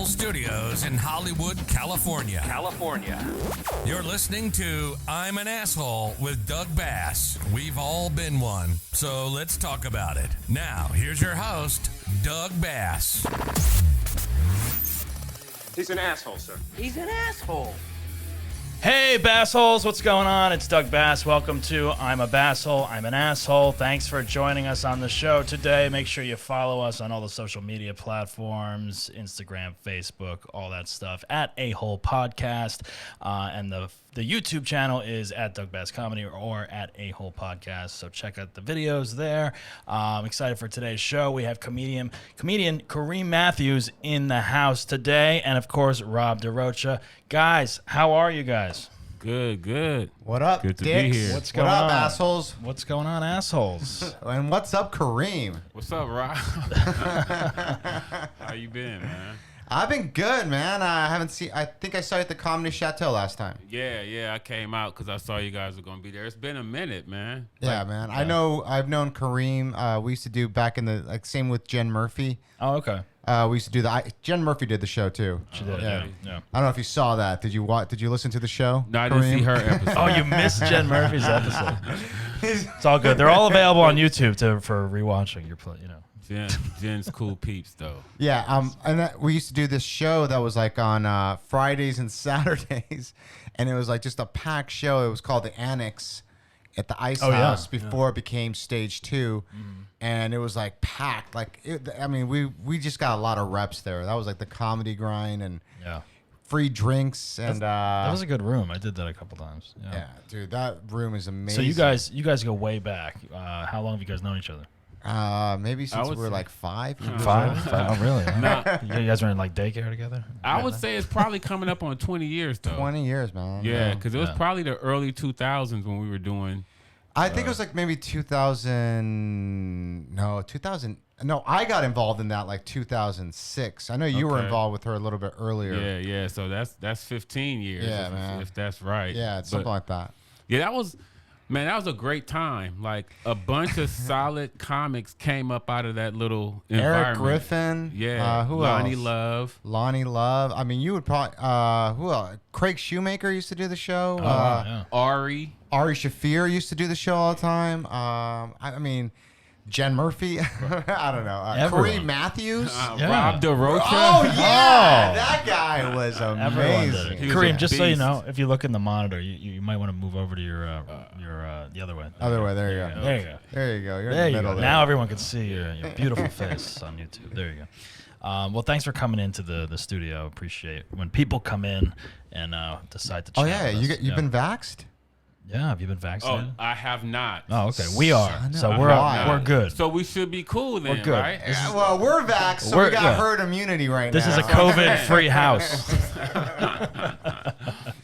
Basshole Studios in Hollywood, California. You're listening to I'm an Asshole with Doug Bass. We've all been one, so let's talk about it. Now, here's your host, Doug Bass. He's an asshole, sir. He's an asshole. Hey, Bassholes, what's going on? It's Doug Bass. Welcome to I'm a Basshole, I'm an Asshole. Thanks for joining us on the show today. Make sure you follow us on all the social media platforms, Instagram, Facebook, all that stuff, at A-Hole Podcast. And the YouTube channel is at Doug Bass Comedy or at A-Hole Podcast. So check out the videos there. I'm excited for today's show. We have comedian Kareem Matthews in the house today. And, of course, Rob DeRocha. Guys, how are you guys? Good. What up, Good to dicks? be here. What's going What on? up, assholes? What's going on, assholes? And what's up, Kareem? What's up, Rob? How you been, man? I've been good, man. I think I saw you at the Comedy Chateau last time. Yeah, I came out because I saw you guys were going to be there. It's been a minute, man. Yeah, man. I've known Kareem. We used to do back in the, same with Jen Murphy. Oh, okay. We used to do Jen Murphy did the show, too. She did, Yeah. yeah. I don't know if you saw that. Did you listen to the show? No, I didn't see her episode. Oh, you missed Jen Murphy's episode. It's all good. They're all available on YouTube for rewatching. Jen's cool peeps, though. Yeah, we used to do this show that was like on Fridays and Saturdays, and it was like just a packed show. It was called the Annex at the Ice House before it became Stage 2, and it was like packed. We just got a lot of reps there. That was like the comedy grind and free drinks, and that was a good room. I did that a couple times. yeah, dude, that room is amazing. So you guys go way back. How long have you guys known each other? Maybe since we were like 5. Five? Oh, really? Nah. You guys were in like daycare together? I would say it's probably coming up on 20 years, though. 20 years, man. Yeah, because it was probably the early 2000s when we were doing... I think it was like maybe 2000. No, I got involved in that like 2006. I know you were involved with her a little bit earlier. Yeah. So that's 15 years. Yeah, if, man. if that's right. Yeah, it's something like that. Yeah, that was a great time. Like a bunch of solid comics came up out of that little environment. Eric Griffin. Yeah. Who Lonnie else? Love. Lonnie Love. I mean, you would probably. Who else? Craig Shoemaker used to do the show. Ari. Ari Shafir used to do the show all the time. I mean, Jen Murphy. I don't know. Kareem Matthews. Rob DeRocha. Oh yeah, that guy was Everyone did it. amazing. He was Kareem, a just so you beast. know, if you look in the monitor, you might want to move over to your the other way. Other way. There you go. There you go. There you go. You're There in the you middle go. there. Now everyone can see your beautiful face on YouTube. There you go. Well, thanks for coming into the studio. Appreciate when people come in and decide to chat Oh yeah, with us. you've been vaxxed? Yeah, have you been Oh, vaccinated? I have not. Oh, okay. We are. So Why? we're good. So we should be cool then, We're good. right? Yeah, well, we're vaxxed, so we got herd immunity right This now. is a COVID-free house.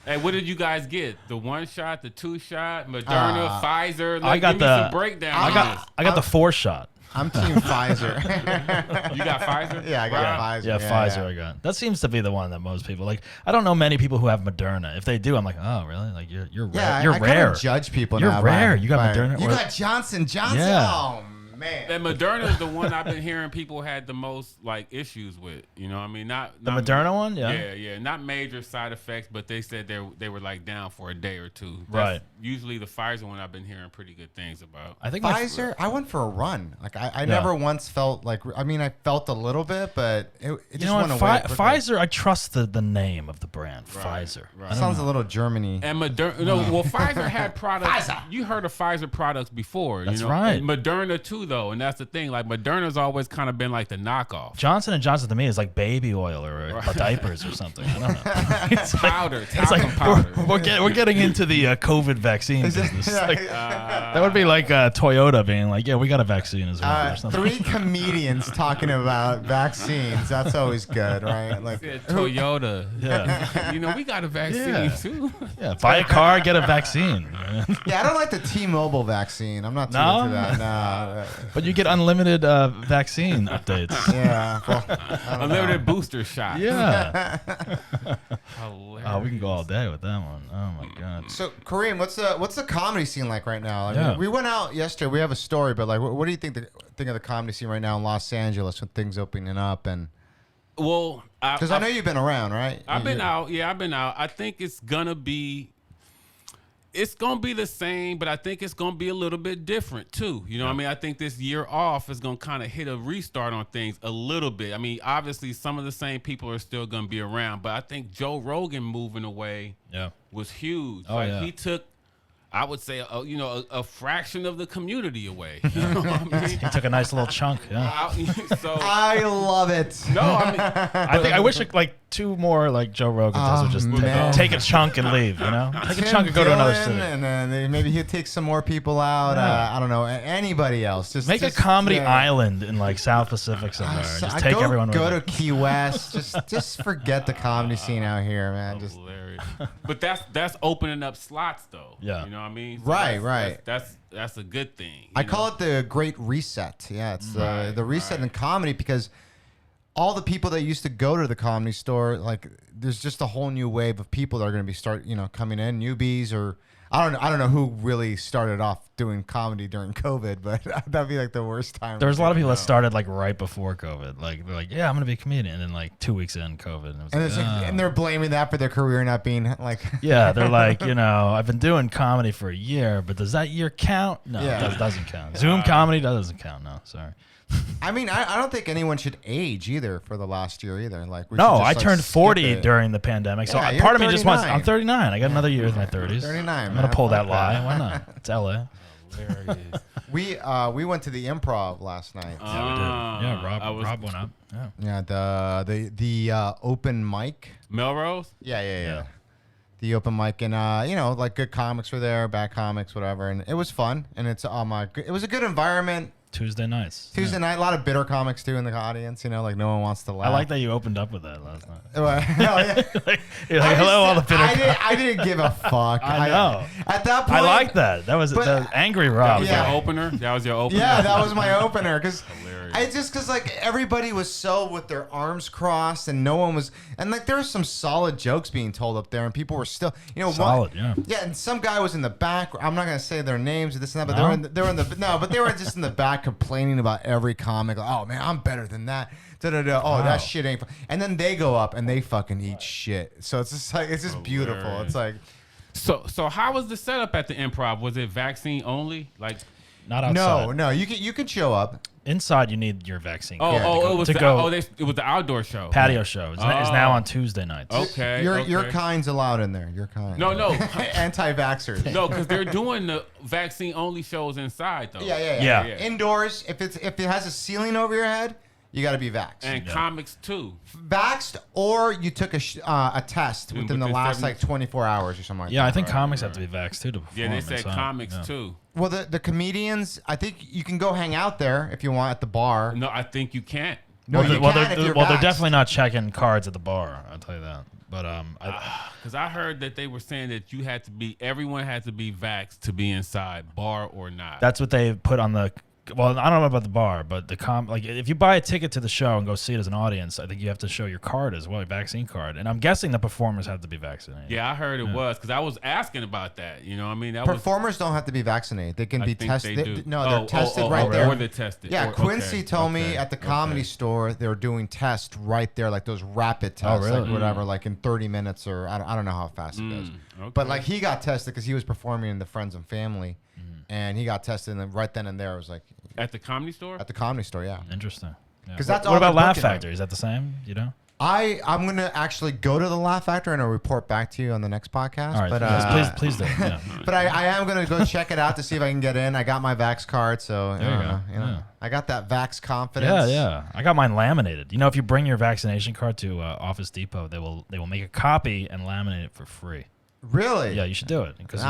Hey, what did you guys get? The 1 shot, the 2 shot, Moderna, Pfizer? I got give me some breakdown. I got the 4 shot. I'm team Pfizer. You got Pfizer? Yeah, I got Wow. Pfizer. Yeah, Pfizer I got. That seems to be the one that most people like. I don't know many people who have Moderna. If they do, I'm like, oh, really? Like you're rare. Yeah, You're I rare. kind of judge people You're now. rare. You got Moderna? You Or- got Johnson Johnson. Yeah. Oh man. And Moderna is the one I've been hearing people had the most like issues with. You know what I mean? Not The Moderna one? Yeah. Not major side effects, but they said they were like down for a day or two. Right. Usually the Pfizer one I've been hearing pretty good things about. I think Pfizer, I went for a run. Like I never once felt like. I mean, I felt a little bit, but it just You know went what? away. quickly. Pfizer. I trust the name of the brand, Pfizer. right. I don't Sounds know. a little Germany. And Moderna, no, well, Pfizer had products. You heard of Pfizer products before. That's you know? right. And Moderna too, though, and that's the thing. Like Moderna's always kind of been like the knockoff. Johnson and Johnson to me is like baby oil or diapers or something. I don't know. It's like, Powder, it's like talcum powder. we're getting into the COVID vaccine business. Like, that would be like Toyota being like, yeah, we got a vaccine as well or something. 3 comedians talking about vaccines. That's always good, right? Like Yeah, Toyota. Yeah. You know, we got a vaccine Yeah. too. Yeah, buy a car, get a vaccine. yeah, I don't like the T-Mobile vaccine. I'm not too No? into that. No. But you get unlimited vaccine updates. Yeah. Well, I don't Unlimited booster shot. Yeah. Hilarious. Oh, we can go all day with that one. Oh my god. So Kareem, what's the comedy scene like right now? I mean, Yeah. we went out yesterday. We have a story, but like, what do you think of the comedy scene right now in Los Angeles with things opening up and? Well, Because I know you've been around, right? I've been out. Yeah, I've been out. I think it's gonna be the same, but I think it's gonna be a little bit different too. You know what I mean? I think this year off is gonna kind of hit a restart on things a little bit. I mean, obviously some of the same people are still gonna be around, but I think Joe Rogan moving away was huge. Oh, yeah. He took, I would say, a fraction of the community away. You know what I mean? He took a nice little chunk. Yeah. I love it. No, I mean, I wish like 2 more like Joe Rogan does would just take a chunk and leave. You know, take a chunk and go to another city. And then maybe he'll take some more people out. I don't know, anybody else. Just make a comedy island in like South Pacific somewhere. Just take everyone. Go with to Key West. just forget the comedy scene out here, man. Just hilarious. But that's opening up slots though. Yeah. You know what I mean? So right. That's a good thing. I call it the Great Reset. Yeah, it's the reset in comedy because all the people that used to go to the Comedy Store, like, there's just a whole new wave of people that are going to be coming in, newbies, or I don't know who really started off doing comedy during COVID, but that'd be like the worst time. There was a lot of people that started like right before COVID. Like they're like, yeah, I'm gonna be a comedian, and then like 2 weeks in COVID, and, it was and they're blaming that for their career not being like. Yeah, they're like, I've been doing comedy for a year, but does that year count? No, Yeah. it doesn't count. Zoom comedy doesn't count. No, sorry. I mean, I don't think anyone should age either for the last year either. Like, no, I turned 40 during the pandemic, so Yeah, part of me 39. just wants. I'm 39. I got another year in my 30s. 39. I'm gonna pull that lie. Why not? It's LA. We went to the Improv last night. Yeah, we did. Yeah, Rob went up. Yeah. Yeah, the open mic. Melrose? Yeah. The open mic, and like good comics were there, bad comics, whatever, and it was fun, and it was a good environment. Tuesday nights. Tuesday night, a lot of bitter comics too in the audience. Like no one wants to laugh. I like that you opened up with that last night. You're like, hello, all the bitter comics. I didn't give a fuck. I know. At that point, I like that. That was angry Rob. That was your opener? That was your opener? Yeah, that was my opener. Because Hilarious. like everybody was so with their arms crossed, and no one was, and like there were some solid jokes being told up there, and people were still, solid, yeah, and some guy was in the back. I'm not gonna say their names or this and that, but but they were just in the back complaining about every comic. Like, oh man, I'm better than that. Da-da-da. Oh, that shit ain't. And then they go up and they fucking eat shit. So it's just like beautiful. It's like. So how was the setup at the Improv? Was it vaccine only? Like, not outside. No. You can show up. Inside, you need your vaccine. It was the outdoor show. Patio show. It's now on Tuesday nights. Okay. Your kind's allowed in there. Your kind. No. Anti-vaxxers. No, because they're doing the vaccine only shows inside though. Yeah. Indoors, if it has a ceiling over your head, you got to be vaxxed. And comics too. Vaxxed, or you took a test within the last 24 hours or something like that. Yeah, I think comics have to be vaxxed too to perform. Yeah, they said comics too. Well, the comedians, I think you can go hang out there if you want at the bar. No, I think you can't. No, you can if you're they're vaxxed. definitely not checking cards at the bar. I'll tell you that. But because I heard that they were saying that everyone had to be vaxxed to be inside, bar or not. that's what they put on the. Well, I don't know about the bar, but if you buy a ticket to the show and go see it as an audience, I think you have to show your card as well, your vaccine card. And I'm guessing the performers have to be vaccinated. Yeah, I heard it was because I was asking about that. You know what I mean? Performers don't have to be vaccinated. They can be tested. They're tested right there. there. Or they're tested. Yeah, Quincy told me at the Comedy Store they were doing tests right there, like those rapid tests, like whatever, like in 30 minutes or I don't know how fast it goes. Okay. But like he got tested because he was performing in the Friends and Family, and he got tested, and then right then and there it was like at the Comedy Store. At the Comedy Store, yeah. Interesting. Because that's what all about they're Laugh booking Factory? Is that the same? You know? I'm gonna actually go to the Laugh Factory and I'll report back to you on the next podcast. All right, but yes, please do. Yeah. But I am gonna go check it out to see if I can get in. I got my Vax card, so There you go. Yeah. I got that Vax confidence. Yeah. I got mine laminated. If you bring your vaccination card to Office Depot, they will make a copy and laminate it for free. Really? Yeah, you should do it because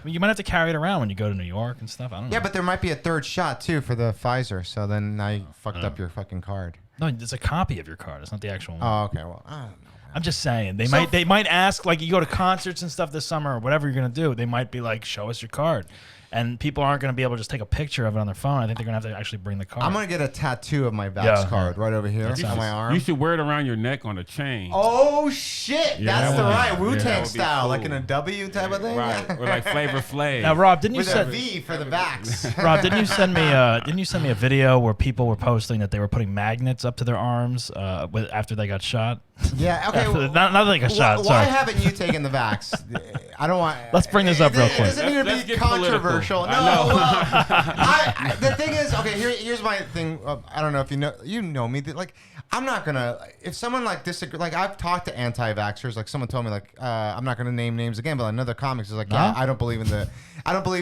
you might have to carry it around when you go to New York and stuff. I don't know. Yeah, but there might be a third shot too for the Pfizer. So then I fucked up your fucking card. No, it's a copy of your card. It's not the actual one. Oh, okay. Well, I don't know. I'm just saying they might ask, like, you go to concerts and stuff this summer or whatever you're gonna do. They might be like, show us your card. And people aren't going to be able to just take a picture of it on their phone. I think they're going to have to actually bring the card. I'm going to get a tattoo of my Vax card right over here on my arm. You should wear it around your neck on a chain. Oh, shit. Yeah, That's the right Wu-Tang style, cool. like in a W type of thing. Right. Or like Flavor Flav. Now, Rob, didn't you With send a V for the Vax. Rob, didn't you send me a video where people were posting that they were putting magnets up to their arms after they got shot? Yeah, okay. Not that they got shot. Why Sorry. haven't you taken the Vax? I don't want. Let's bring this up real quick. It doesn't need to be controversial. No, the thing is, okay. Here's my thing. I don't know if you know me. Like, I'm not gonna. If someone like disagree, like I've talked to anti-vaxxers. Like someone told me, like I'm not gonna name names again, but another comics is like, yeah, I don't believe in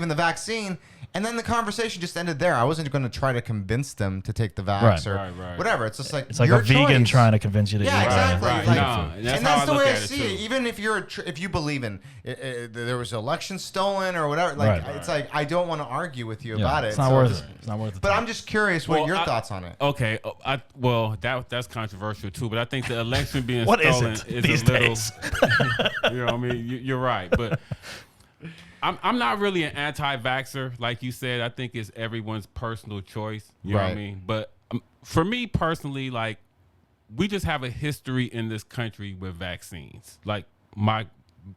the vaccine. And then the conversation just ended there. I wasn't going to try to convince them to take the vax or whatever. It's just like it's like a vegan choice. trying to convince you to eat exactly. Right. Like, No, and that's the way I see it. Even if if you believe in there was election stolen or whatever, like it's like I don't want to argue with you about it. It's not worth it. It's not worth it. But I'm just curious what your thoughts on it. Okay, that's controversial too. But I think the election being what stolen is is a little. You know what I mean? You're right, but. I'm not really an anti-vaxxer, like you said. I think it's everyone's personal choice. You know what I mean? But for me personally, like, we just have a history in this country with vaccines. Like, my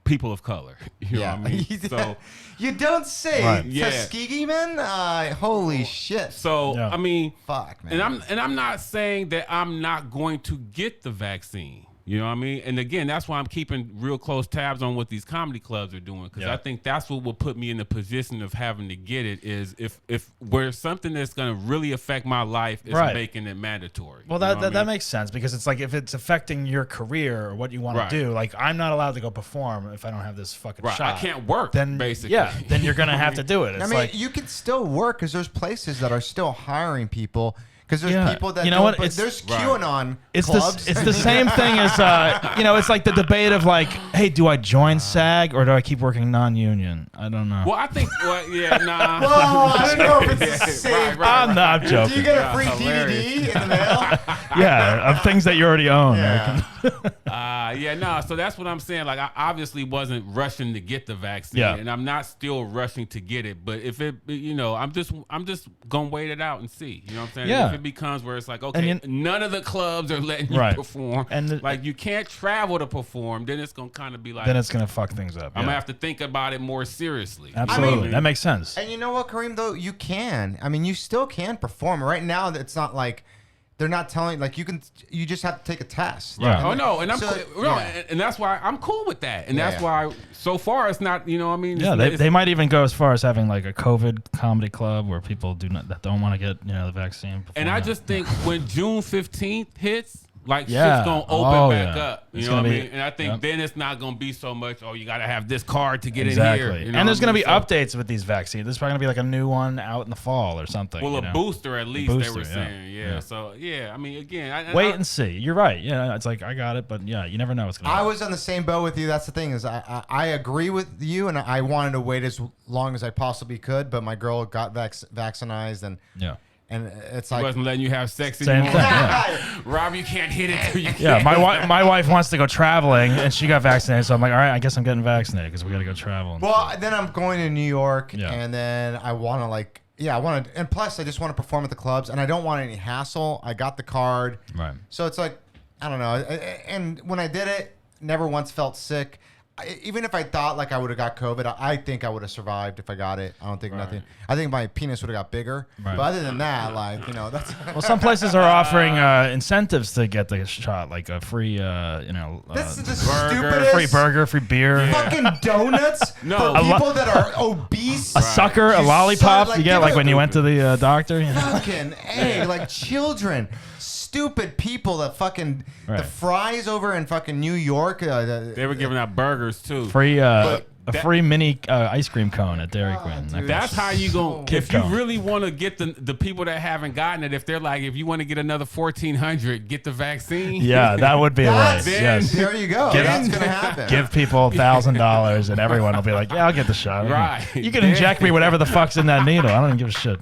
people of color. You know what I mean? So you don't say, Tuskegee man. Holy shit. So I mean, fuck, man. And I'm not saying that I'm not going to get the vaccine. You know what I mean? And again, that's why I'm keeping real close tabs on what these comedy clubs are doing, because I think that's what will put me in the position of having to get it is if where something that's going to really affect my life is making it mandatory. Well, that makes sense, because it's like if it's affecting your career or what you want to do, like I'm not allowed to go perform if I don't have this fucking shot. I can't work, then, basically. Yeah, then you're going to have to do it. It's I mean, you can still work because there's places that are still hiring people. Because there's people that there's QAnon clubs. It's the same thing as it's like the debate of like, hey, do I join SAG or do I keep working non-union? I don't know. Well, I think Well, I don't know if it's the same. I'm joking. Do you get a free DVD in the mail? Yeah, of things that you already own. So that's what I'm saying. Like, I obviously wasn't rushing to get the vaccine, and I'm not still rushing to get it. But if it, I'm just gonna wait it out and see. You know what I'm saying? Yeah. If it becomes where it's like, okay, none of the clubs are letting you perform, and like you can't travel to perform, then it's gonna kind of be like, then it's gonna fuck things up. I'm gonna have to think about it more seriously. Absolutely, I mean, that makes sense. And you know what, Kareem? Though you can. I mean, you still can perform. Right now, it's not like. They're not telling like you just have to take a test. Yeah. And that's why I'm cool with that. And that's why so far it's not, they might even go as far as having like a COVID comedy club where people that don't want to get, the vaccine. And I just think when June 15th hits, like shit's gonna open back up. You know what I mean? And I think then it's not gonna be so much, you gotta have this card to get in here. And there's gonna be updates with these vaccines. There's probably gonna be like a new one out in the fall or something. Well, a booster at least, they were saying. So I mean, again, wait and see. You're right. Yeah, it's like I got it, but you never know what's gonna happen. I was on the same boat with you. That's the thing is I agree with you, and I wanted to wait as long as I possibly could, but my girl got vaccinated and and it's like wasn't letting you have sex anymore. Same thing. Rob, you can't hit it till you can't. My wife wants to go traveling, and she got vaccinated, so I'm like, all right, I guess I'm getting vaccinated because we got to go travel. Well, then I'm going to New York, and then I want to and plus I just want to perform at the clubs, and I don't want any hassle. I got the card, right? So it's like I don't know, and when I did it, never once felt sick. Even if I thought like I would have got COVID, I think I would have survived if I got it. I don't think nothing. I think my penis would have got bigger. But other than that, like that's. Well, some places are offering incentives to get the shot, like a free, this is the burger, stupidest. Free burger, free beer, fucking donuts for people that are obese. A sucker, a lollipop. You get like when you went to the doctor. Fucking like children. Stupid people that fucking the fries over in fucking New York. They were giving out burgers too. Free free mini ice cream cone at Dairy Queen. Dude, that's how you go. If you really want to get the people that haven't gotten it, if they're like, if you want to get another 1,400, get the vaccine. Yeah, that would be a way. Yes. There you go. That's gonna happen. Give people $1,000 and everyone will be like, yeah, I'll get the shot. Right. You can inject me whatever the fuck's in that needle. I don't even give a shit.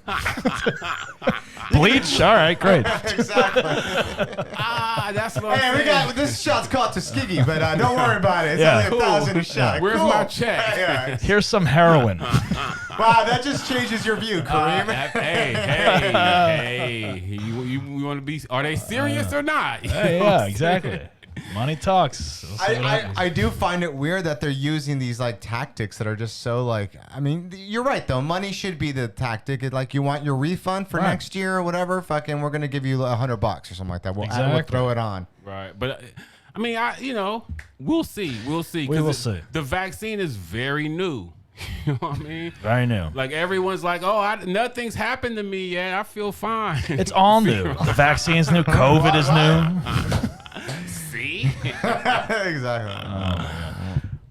Bleach? All right, great. Exactly. That's what Hey, I'm we saying. got this shot's called Tuskegee, but don't worry about it. It's Yeah. only 1,000 a shot. Where's Cool. my check? Yeah. Here's some heroin. Wow, that just changes your view, Kareem. Hey, you want to be? Are they serious or not? Hey, yeah, exactly. Money talks. We'll see what happens. I do find it weird that they're using these like tactics that are just so like. I mean, you're right though. Money should be the tactic. Like you want your refund for Right. next year or whatever. Fucking, we're gonna give you $100 or something like that. We'll Exactly. throw it on. Right, but I mean, we'll see. We'll see. We will 'cause see. The vaccine is very new. You know what I mean? Very new. Like everyone's like, oh, nothing's happened to me yet. I feel fine. It's all new. The vaccine's new. COVID is new. See? Exactly.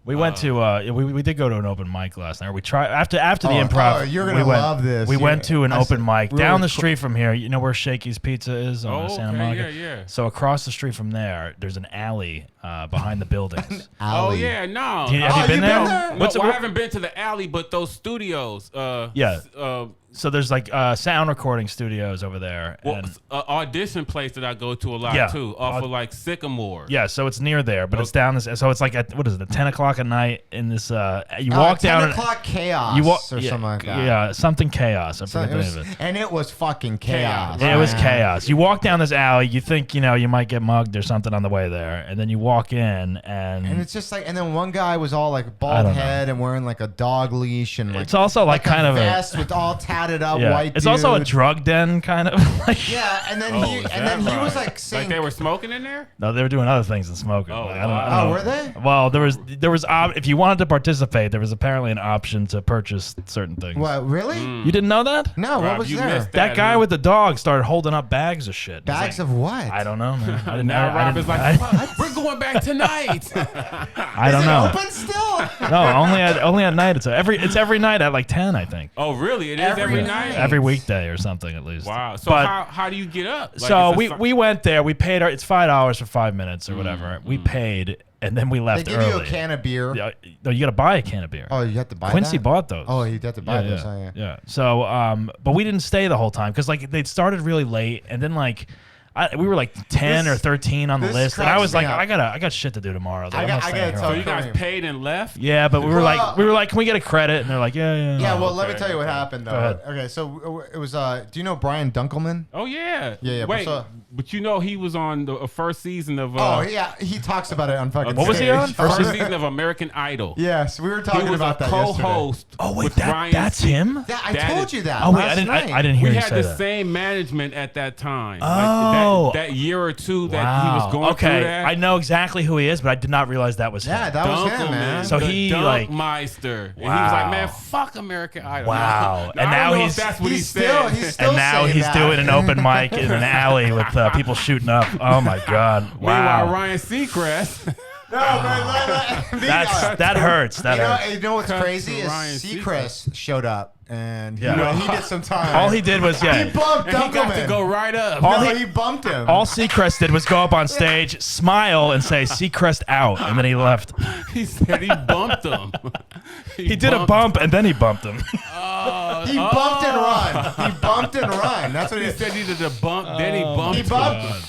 We went to we did go to an open mic last night. We tried after the Oh, improv. oh, you're gonna we went, love this. We Yeah. went to an I open said- mic we down were the street from here. You know where Shakey's Pizza is on Santa okay, Monica? yeah. So across the street from there's an alley behind the buildings. Oh Alley. yeah, no. Have you you been been there? there? No, I haven't been to the alley, but those studios. Yeah. Uh, So there's like sound recording studios over there. well, and audition place that I go to a lot Yeah. too, off of like Sycamore. yeah, so it's near there, but it's down this. So it's like at what is it? 10 o'clock at night in this. You Oh, walk 10 down. o'clock chaos You walk or yeah, something like that. Yeah, something chaos. I So forget it the was, name of it. and it was fucking chaos. Yeah, it was man. chaos. You walk down this alley, you think, you might get mugged or something on the way there, and then you walk in and And it's just like, and then one guy was all like I bald don't know. head and wearing like a dog leash and like it's also like kind a of vest with all tatted up yeah. white. It's also a dude. drug den kind of. Like, Yeah, and then Oh, he is and then that he was right? like saying, Like they were smoking in there. no, they were doing other things than smoking. Oh, Like, I don't wow. know. "Oh, were they?" Well, there was if you wanted to participate, there was apparently an option to purchase certain things. What? Really? You didn't know that? No. Rob, what was you there? missed That guy huh? with the dog started holding up bags of shit. He's Bags like, of what? I don't know, man. I didn't know. Now I Rob didn't- is like, I- "Fuck, we're going back tonight. I don't Is it know. open still? No, only at night. It's every night at like 10, I think. Oh, really? It is Every every night. night. Every weekday or something at least. Wow. So But- how do you get up? Like, So it's a we went there. We paid it's $5 for 5 minutes or whatever. We paid and then we They left give early. you a can of beer. Yeah, no, you got to buy a can of beer. Oh, you have to buy Quincy that? bought those. Oh, you have to buy yeah, those. yeah. Oh, yeah. Yeah. So, but we didn't stay the whole time because like they started really late, and then like we were like 10 or 13 on the this list, and I cracks was me like, up. I got shit to do tomorrow. I gotta here tell So all you night. guys Kareem. paid and left? Yeah, but we were like, can we get a credit? And they're like, yeah. Yeah, well, Oh, let me okay, tell you what okay. happened though. Go ahead. Okay, so it was. Do you know Brian Dunkelman? Oh yeah. Yeah, Wait, so- but you know he was on the first season of. Oh yeah, he talks about it on fucking. What was he stage. on? First season of American Idol. Yes, we were He talking was about a that yesterday. co-host. Oh wait, with Ryan that's C- him. Yeah, I That told is- you that. Oh wait, last night. I didn't hear We you had say the that. same management at that time. Oh. Like that year or two that Wow. he was going okay, through that. I know exactly who he is, but I did not realize that was him. Yeah, that was him, Dunkelman, man. So the he, like- Dunkmeister. And he was Wow. like, man, fuck American Idol. Wow. Now, And I don't now know if he's- that's what he's he still- said. he's still And now saying he's that. doing an open mic in an alley with people shooting up. Oh my god! Meanwhile, Wow, Ryan Seacrest. No, man, that hurts. That you know, hurts. you know what's Cut crazy to Ryan is Seacrest showed up and he, Yeah. he did some time. All he did was he bumped and he got to Dunkelman. go right up. All No, he- he bumped him. All Seacrest did was go up on stage, smile, and say "Seacrest out," and then he left. He said he bumped him. He did a bump, and then he bumped him. He bumped and run. He bumped and run. That's what he He did. said he did a bump, then he bumped. He him. bumped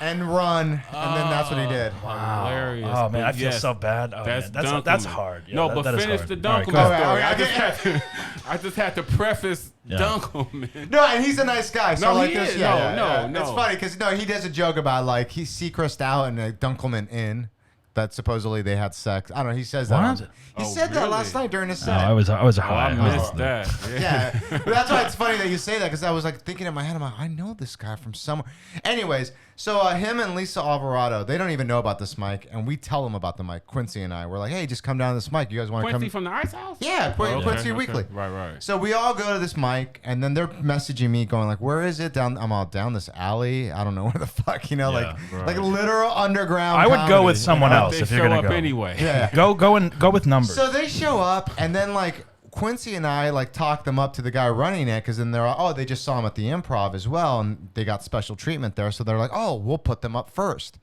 and run, and then that's what he did. Hilarious. Oh man, I But feel yes, so bad. Oh, That's man. That's Dunkelman. hard. Yeah, No, that- but that is finish hard. the All right, Dunkelman go ahead. story. Okay. I just had to preface Yeah. Dunkelman. No, and he's a nice guy. So No, like he this, is. yeah, No, yeah. no. It's funny because he does a joke about like he's Seacrest out and Dunkelman in. That supposedly they had sex. I don't know. He says that. What? He Oh, said that really? last night during his No, set. I was Oh, high. I missed that. Yeah, but that's why it's funny that you say that because I was like thinking in my head, I'm like, I know this guy from somewhere. Anyways, so him and Lisa Alvarado, they don't even know about this mic, and we tell them about the mic. Quincy and I, we're like, hey, just come down to this mic. You guys want to Quincy come? from the Ice House? Yeah, Okay, Quincy okay. Weekly. Right. So we all go to this mic, and then they're messaging me, going like, "Where is it? Down? I'm all down this alley. I don't know where the fuck, Yeah, like literal underground." I would go with comedy, someone you know? else They if you're show gonna up go. anyway. Yeah. Go with numbers. So they show up, and then like Quincy and I like talk them up to the guy running it, because then they're they just saw him at the Improv as well, and they got special treatment there. So they're like, "Oh, we'll put them up first."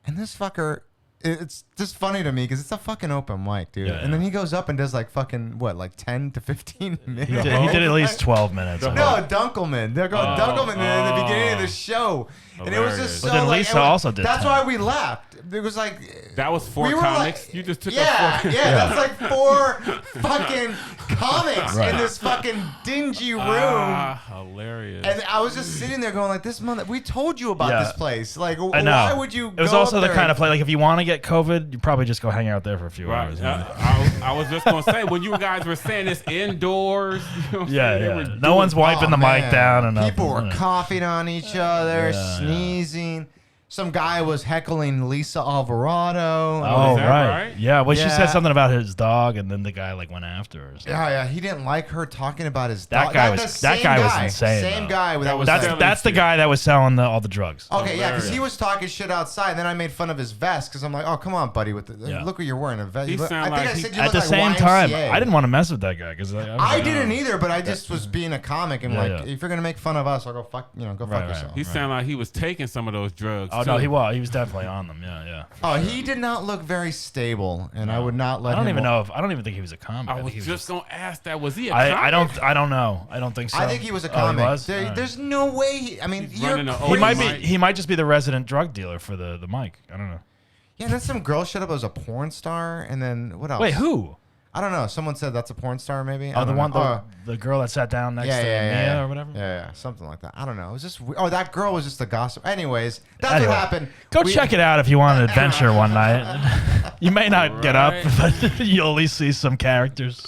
And this fucker, it's just funny to me because it's a fucking open mic, dude. Yeah, and then he goes up and does like fucking what, like 10 to 15 minutes. He did at least 12 minutes. No, Dunkelman. They're going Dunkelman in the beginning of the show. And it was just so but then like, Lisa also did. That's 10. why we left. It was like That was 4 comics. Like, you just took yeah, up 4. that's like 4 fucking comics in this fucking dingy room. Hilarious. And I was just sitting there going like, this month we told you about this place. Like, I know. why would you? It was go also up the there kind of place like if you want to get COVID, you probably just go hang out there for a few hours. I was just gonna say when you guys were saying it's indoors. You know what I'm saying? No one's wiping the mic down, and people were coughing on each other, sneezing. Some guy was heckling Lisa Alvarado. Oh, right. Yeah, well, she Yeah. said something about his dog, and then the guy like went after her. So. Yeah, he didn't like her talking about his That dog. guy was insane. Same though. guy. That was That's the guy that was selling all the drugs. Okay, yeah, because he was talking shit outside, and then I made fun of his vest because I'm like, oh, come on, buddy, look what you're wearing, a vest. He I think sound like I said you At look the like same YMCA. time, I didn't want to mess with that guy because I didn't either, but I just was being a comic and if you're gonna make fun of us, I'll go fuck, go fuck yourself. He sounded like he was taking some of those drugs. Oh too. no, he was definitely on them. Yeah. Oh, he did not look very stable, and I would not let him. I don't even think he was a comic. I was just gonna ask that. Was he a I comic? don't know. I don't think so. I think he was a Oh, comic. he was? There's no way. He might just be the resident drug dealer for the mic. I don't know. Yeah, and then some girl showed up as a porn star, and then what else? Wait, who? I don't know. Someone said that's a porn star, maybe. Oh, the girl that sat down next to Mia or whatever. Yeah, something like that. I don't know. It was just. That girl was just a gossip. Anyways, that's what happened. Go check it out if you want an adventure one night. You may not get up, but you'll at least see some characters.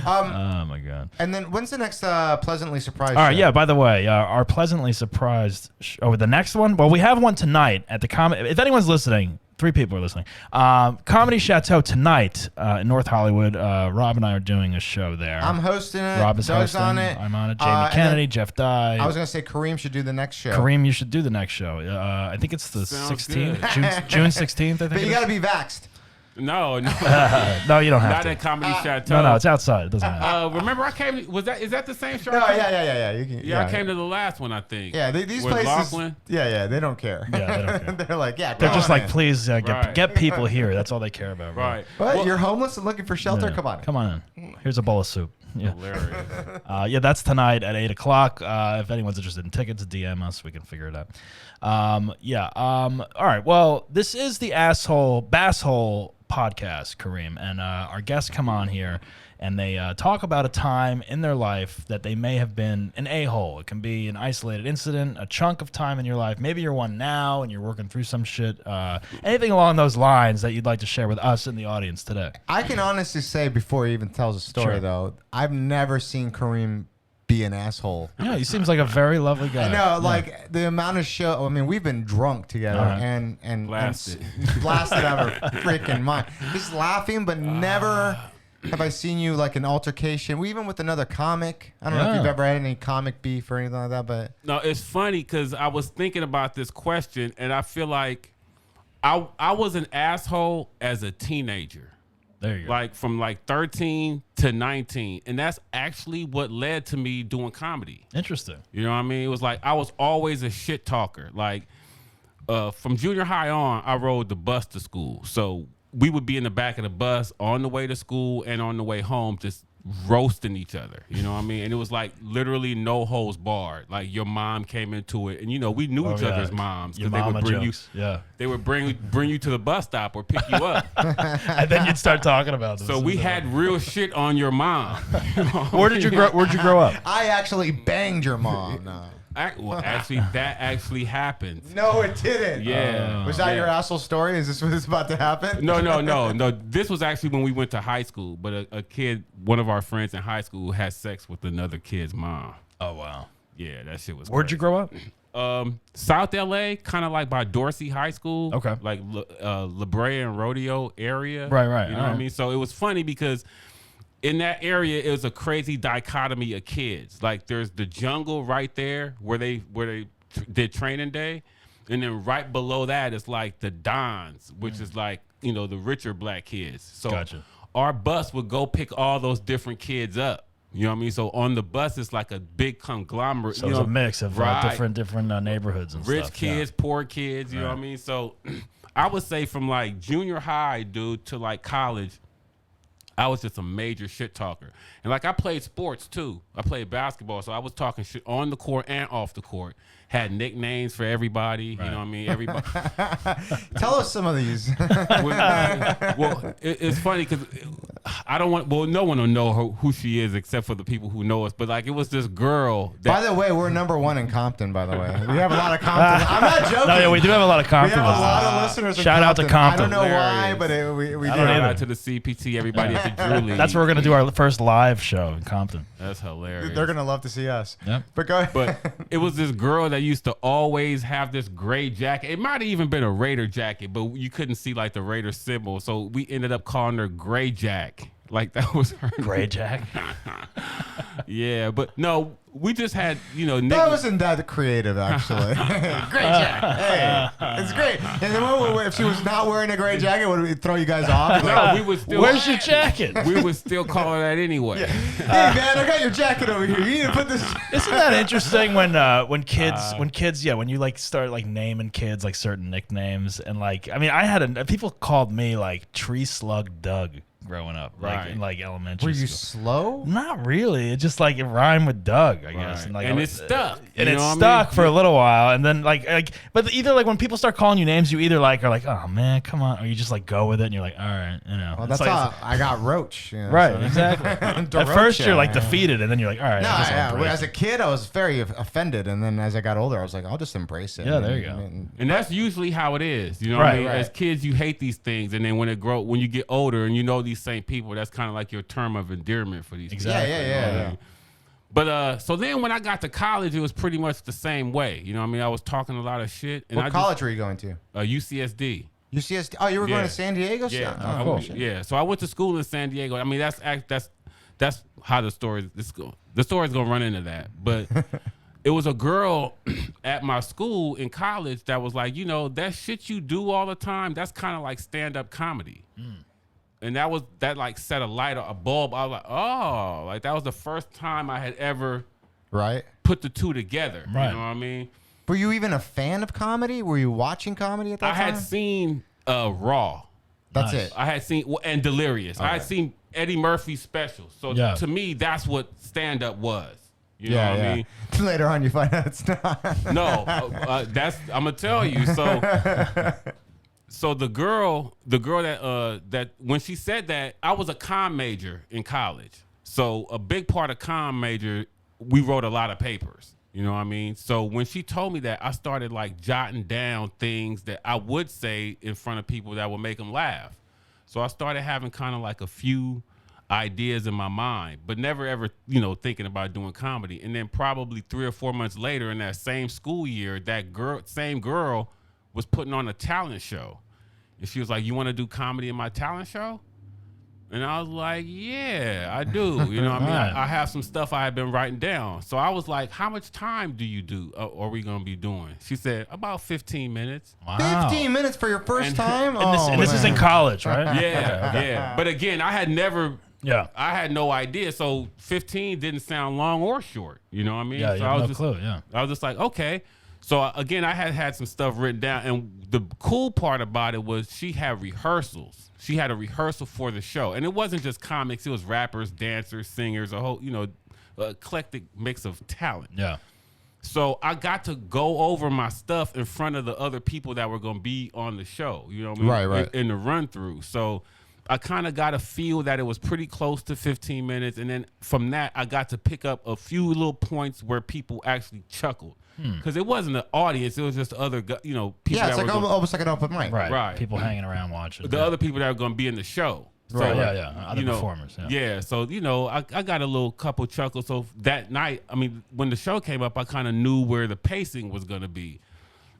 Oh my god! And then when's the next Pleasantly Surprised? All right, show? yeah. By the way, our Pleasantly Surprised. The next one. Well, we have one tonight at the comedy. If anyone's listening. 3 people are listening. Comedy Chateau tonight in North Hollywood. Rob and I are doing a show there. I'm hosting it. Rob is Doug's hosting. on it. I'm on it. Jamie Kennedy, Jeff Dye. I was going to say Kareem should do the next show. Kareem, you should do the next show. I think it's the 16th. June 16th, I think. But you got to be vaxxed. No. No, you don't have Not to. at Comedy Chateau. No, it's outside. It doesn't matter. Remember, I came. Is that the same show? No, yeah. I came to the last one, I think. Yeah, these with places. Lachlan. Yeah, they don't care. Yeah, they don't care. They're like, They're come just on like, in. please get people here. That's all they care about. Right. But you're homeless and looking for shelter. Yeah. Come on. Come on in. Here's a bowl of soup. Yeah. Hilarious. That's tonight at 8 o'clock. If anyone's interested in tickets, DM us. We can figure it out. All right. Well, this is the Basshole podcast, Kareem, and our guests come on here and they talk about a time in their life that they may have been an a-hole. It can be an isolated incident, a chunk of time in your life. Maybe you're one now and you're working through some shit. Anything along those lines that you'd like to share with us in the audience today. I can honestly say before he even tells a story, though, I've never seen Kareem be an asshole. Yeah, he seems like a very lovely guy. I know, like the amount of show. I mean, we've been drunk together and blasted out of our freaking mind. Just laughing, but never have I seen you like an altercation. We even with another comic. I don't know if you've ever had any comic beef or anything like that, but no, it's funny because I was thinking about this question, and I feel like I was an asshole as a teenager. There you go. Like from like 13 to 19. And that's actually what led to me doing comedy. Interesting. You know what I mean? It was like I was always a shit talker. Like from junior high on, I rode the bus to school. So we would be in the back of the bus on the way to school and on the way home just roasting each other. You know what I mean? And it was like literally no holds barred. Like your mom came into it and we knew each other's moms because they would bring jokes. They would bring you to the bus stop or pick you up. And then you'd start talking about this. So we had real shit on your mom. Where'd you grow up? I actually banged your mom. No. Actually, that actually happened. No, it didn't. Yeah. Was that your asshole story? Is this what's about to happen? No. This was actually when we went to high school. But a kid, one of our friends in high school, had sex with another kid's mom. Oh wow. Yeah, that shit was. Where'd crazy. you grow up? South LA, kind of like by Dorsey High School. Okay. Like La Brea and Rodeo area. Right. You know what I mean? So it was funny because in that area, it was a crazy dichotomy of kids. Like there's the jungle right there where they did training day. And then right below that is like the Dons, which is like, the richer black kids. So Gotcha. our bus would go pick all those different kids up. You know what I mean? So on the bus, it's like a big conglomerate. So it's a mix of different neighborhoods and rich stuff. kids, poor kids. You know what I mean? So I would say from like junior high, dude, to like college, I was just a major shit talker. And like I played sports too. I played basketball, so I was talking shit on the court and off the court. Had nicknames for everybody. Right. You know what I mean? Everybody. Tell us some of these. Well, it's funny because I don't want. Well, no one will know who she is except for the people who know us. But like, it was this girl. By the way, we're #1 in Compton. By the way, we have a lot of Compton. I'm not joking. No, yeah, we do have a lot of We Compton. have a lot of listeners. In Shout out to Compton. I don't know why, Hilarious. but we do. Shout out to the CPT, everybody at the Drew League. That's where we're gonna do our first live show in Compton. That's hilarious. They're gonna love to see us. Yep. But go ahead. But it was this girl that used to always have this gray jacket. It might have even been a Raider jacket, but you couldn't see like the Raider symbol. So we ended up calling her Gray Jack. Like that was her Gray Jack. Yeah, but no, we just had, That wasn't that creative, actually. Great jacket. Hey, it's great. And then if she was not wearing a gray jacket, would it throw you guys off? No, we would still. Where's your jacket? We would still call her that anyway. Yeah. Hey man, I got your jacket over here. You need to put this. Isn't that interesting when kids when you like start like naming kids like certain nicknames and like I mean I had people called me like Tree Slug Doug growing up, like Right. in like elementary Were you school. slow? Not really. It just like it rhymed with Doug, I guess. Right. And, like, And it stuck. And You it know what I stuck mean? for a little while, and then but either like when people start calling you names, you either like are like, oh man, come on, or you just like go with it, and you're like, all right, Well, It's that's like, how I got Roach. right, exactly. At first, you're like defeated, and then you're like, all right. No, I guess I'll yeah. embrace As a it. kid, I was very offended, and then as I got older, I was like, I'll just embrace it. Yeah, there you go. And that's usually how it is. You know what I mean? Right. As kids, you hate these things, and then when you get older and you know these same people, that's kind of like your term of endearment for these Exactly. people. Yeah, you know what I yeah. mean? But so then when I got to college, it was pretty much the same way. You know what I mean? I was talking a lot of shit. And What college were you going to? UCSD. UCSD. Oh, you were going Yeah. to San Diego? Yeah. Oh, cool. Yeah. So I went to school in San Diego. I mean, that's how the story is going. The story's going to run into that. But it was a girl at my school in college that was like, that shit you do all the time, that's kind of like stand-up comedy. And that like set a bulb. I was like, oh, like that was the first time I had ever Right. put the two together. Right. You know what I mean? Were you even a fan of comedy? Were you watching comedy at that I time? had seen Raw. That's Nice. it. I had seen and Delirious. I had seen Eddie Murphy's specials. So Yeah. to me, that's what stand-up was. You know what I mean? Later on, you find out it's not. No, that's I'm gonna tell you. So the girl that when she said that, I was a comm major in college. So a big part of comm major, we wrote a lot of papers. You know what I mean? So when she told me that, I started like jotting down things that I would say in front of people that would make them laugh. So I started having kind of like a few ideas in my mind, but never ever, thinking about doing comedy. And then probably 3 or 4 months later in that same school year, that same girl was putting on a talent show. And she was like, you want to do comedy in my talent show? And I was like, yeah, I do. You know what I mean? Right. I have some stuff I had been writing down. So I was like, how much time do you do? Are we going to be doing? She said, about 15 minutes. Wow. 15 minutes for your first And- time? And this is in college, right? Yeah, yeah. But again, I had never... Yeah. I had no idea. So 15 didn't sound long or short. You know what I mean? Yeah, so you I have was no clue. Yeah. I was just like, okay. So again, I had some stuff written down, and the cool part about it was she had rehearsals. She had a rehearsal for the show, and it wasn't just comics; it was rappers, dancers, singers, a whole eclectic mix of talent. Yeah. So I got to go over my stuff in front of the other people that were going to be on the show. You know what I mean? Right. In the run through. So I kind of got a feel that it was pretty close to 15 minutes. And then from that, I got to pick up a few little points where people actually chuckled. Because it wasn't an audience. It was just other, people Yeah, that it's were like almost like an open mic. Right. Right. People hanging around watching. the other people that were going to be in the show. So, Right. Yeah. Other performers. Yeah. Yeah, so I got a couple chuckles. So that night, I mean, when the show came up, I kind of knew where the pacing was gonna be,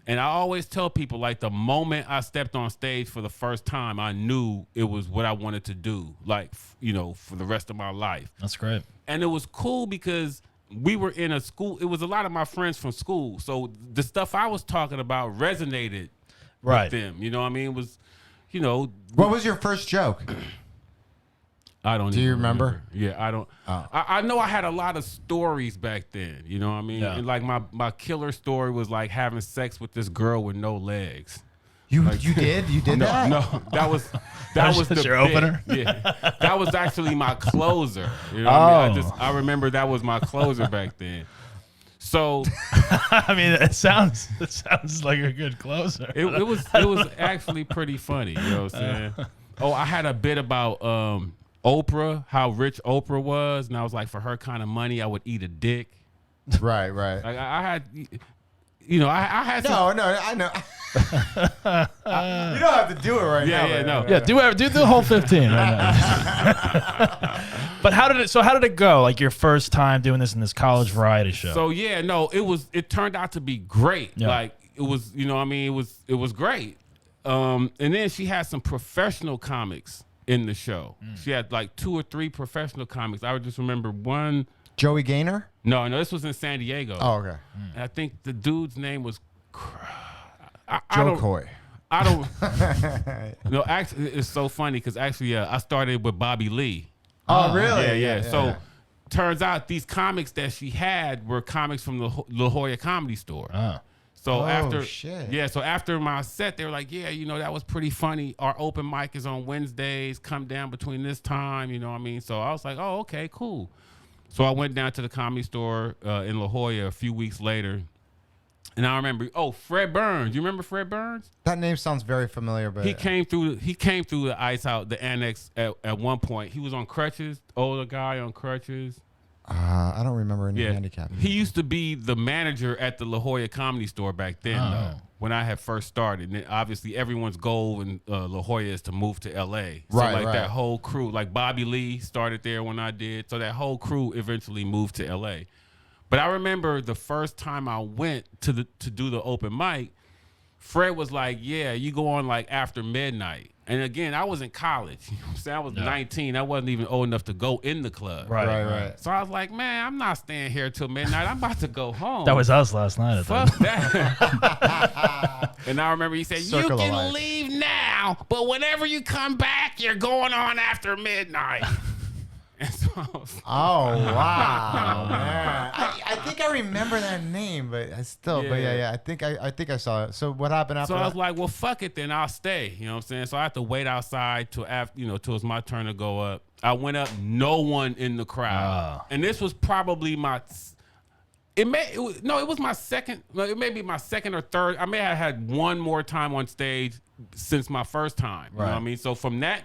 and I always tell people like the moment I stepped on stage for the first time, I knew it was what I wanted to do, like for the rest of my life. That's great. And it was cool because we were in a school. It was a lot of my friends from school, so the stuff I was talking about resonated Right. with them. You know what I mean? It was, What was your first joke? I don't. Do you remember? Yeah, I don't. Oh. I know I had a lot of stories back then. You know what I mean? Yeah. And like my killer story was like having sex with this girl with no legs. You did that? No, that was the your bit. opener? Yeah, that was actually my closer. You know what I mean? I remember that was my closer back then. So I mean, it sounds like a good closer. it was actually pretty funny. You know what I'm saying? Oh, I had a bit about Oprah, how rich Oprah was, and I was like, for her kind of money, I would eat a dick. Right. Like I had, you know, I had some. No, I know. You don't have to do it right now. Yeah, no. Yeah, do the whole 15 right now. But how did it go? Like your first time doing this in this college variety show? So yeah, no, it turned out to be great. Yeah. Like it was, you know what I mean? It was great. And then she had some professional comics in the show. She had like 2 or 3 professional comics. I would just remember one. Joey Gaynor? No, this was in San Diego. Oh, okay. And I think the dude's name was Joe Coy. I don't. No, actually, it's so funny because actually, I started with Bobby Lee. Oh, really? Yeah. So, turns out these comics that she had were comics from the La Jolla Comedy Store. So after my set, they were like, yeah, you know, that was pretty funny. Our open mic is on Wednesdays. Come down between this time, you know what I mean? So I was like, oh, okay, cool. So I went down to the Comedy Store in La Jolla a few weeks later. And I remember, Fred Burns. You remember Fred Burns? That name sounds very familiar, but He came through the ice out, the annex at one point. He was on crutches, older guy on crutches. I don't remember any handicap. He used to be the manager at the La Jolla Comedy Store back then, though, when I had first started. And then obviously everyone's goal in La Jolla is to move to L.A. So right. that whole crew, like Bobby Lee started there when I did. So that whole crew eventually moved to L.A. But I remember the first time I went to do the open mic, Fred was like, yeah, you go on like after midnight. And again, I was in college. You know what I'm saying? I was 19. I wasn't even old enough to go in the club. Right. So I was like, man, I'm not staying here till midnight. I'm about to go home. That was us last night. Fuck that. And I remember he said, Circle you can leave now, but whenever you come back, you're going on after midnight. And so I was like, wow, man. I think I remember that name, but I still, I think I saw it. So what happened after So that? I was like, well, fuck it, then I'll stay. You know what I'm saying? So I had to wait outside till after, till it's my turn to go up. I went up, no one in the crowd, and this was probably my. It was my second. It may be my second or third. I may have had one more time on stage since my first time. You know what I mean? So from that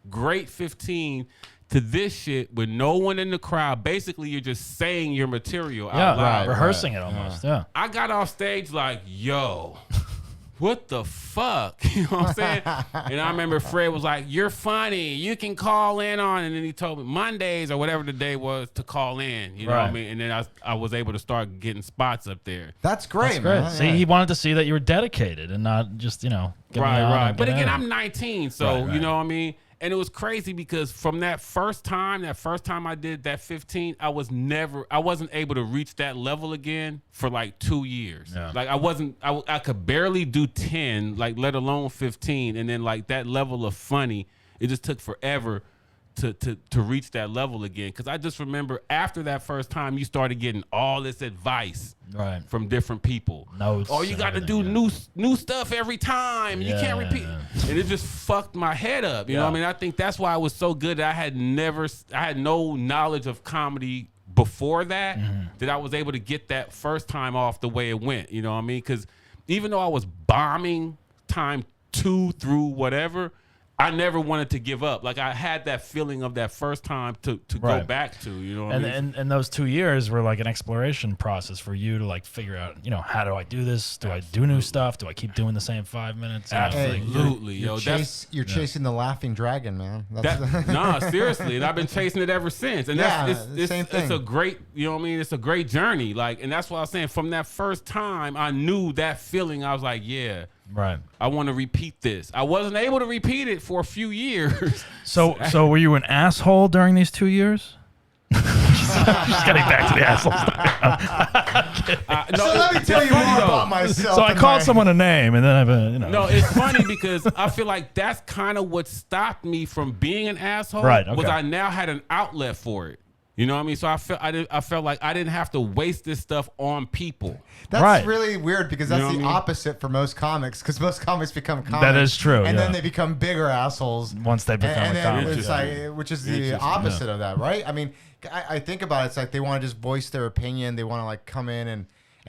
great 15 to this shit with no one in the crowd, basically you're just saying your material out loud. Rehearsing it almost. Yeah. I got off stage like, yo, what the fuck? You know what I'm saying? And I remember Fred was like, you're funny. You can call in on. And then he told me Mondays or whatever the day was to call in. You know what I mean? And then I was able to start getting spots up there. That's great, man. See, he wanted to see that you were dedicated and not just, Right. But again, I'm 19. So, you know what I mean? And it was crazy because from that first time I did that 15, I wasn't able to reach that level again for like 2 years. Yeah. Like I could barely do 10, like let alone 15. And then like that level of funny, it just took forever to reach that level again. Cause I just remember after that first time, you started getting all this advice from different people. Notes. Oh, you got to do new stuff every time. You can't repeat. And it just fucked my head up. You know what I mean? I think that's why it was so good that I had no knowledge of comedy before that, that I was able to get that first time off the way it went. You know what I mean? Cause even though I was bombing time 2 through whatever, I never wanted to give up. Like I had that feeling of that first time to go back to, you know what I mean? And those 2 years were like an exploration process for you to like figure out, how do I do this? Do I do new stuff? Do I keep doing the same 5 minutes? Absolutely. You're chasing the laughing dragon, man. No, seriously. And I've been chasing it ever since. And the same thing. It's a great, you know what I mean? It's a great journey. Like, and that's what I was saying. From that first time, I knew that feeling. I was like, yeah. Right. I want to repeat this. I wasn't able to repeat it for a few years. So were you an asshole during these 2 years? Just getting back to the asshole stuff. No, So let me tell you more about myself. So I called someone a name, and then I've No, it's funny because I feel like that's kind of what stopped me from being an asshole. Right, Was okay. I now had an outlet for it. You know what I mean? So I felt like I didn't have to waste this stuff on people. That's Right. really weird because that's You know the what I mean? opposite for most comics. Because most comics become comics. That is true, And yeah. then they become bigger assholes. Once they become and a then comic. it's Yeah. like, which is the opposite of that, right? I mean, I think about it. It's like they want to just voice their opinion. They want to like come in and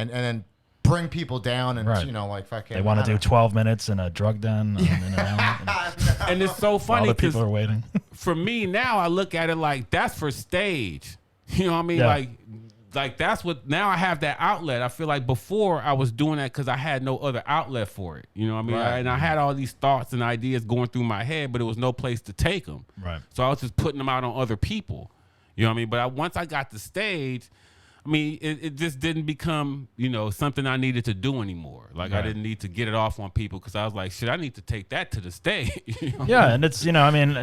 then bring people down and Right. you know like fucking. They want I to do don't 12 minutes in a drug den in an alley, And it's so while funny the because people are waiting. for me now, I look at it like that's for stage. You know what I mean? Yeah. Like that's what now I have that outlet. I feel like before I was doing that because I had no other outlet for it. You know what I mean? Right. And I had all these thoughts and ideas going through my head, but it was no place to take them. Right. So I was just putting them out on other people. You know what I mean? But once I got the stage, I mean, it just didn't become, you know, something I needed to do anymore. Like I Right. didn't need to get it off on people because I was like, shit, I need to take that to the stage. You know? Yeah, and it's, you know, I mean,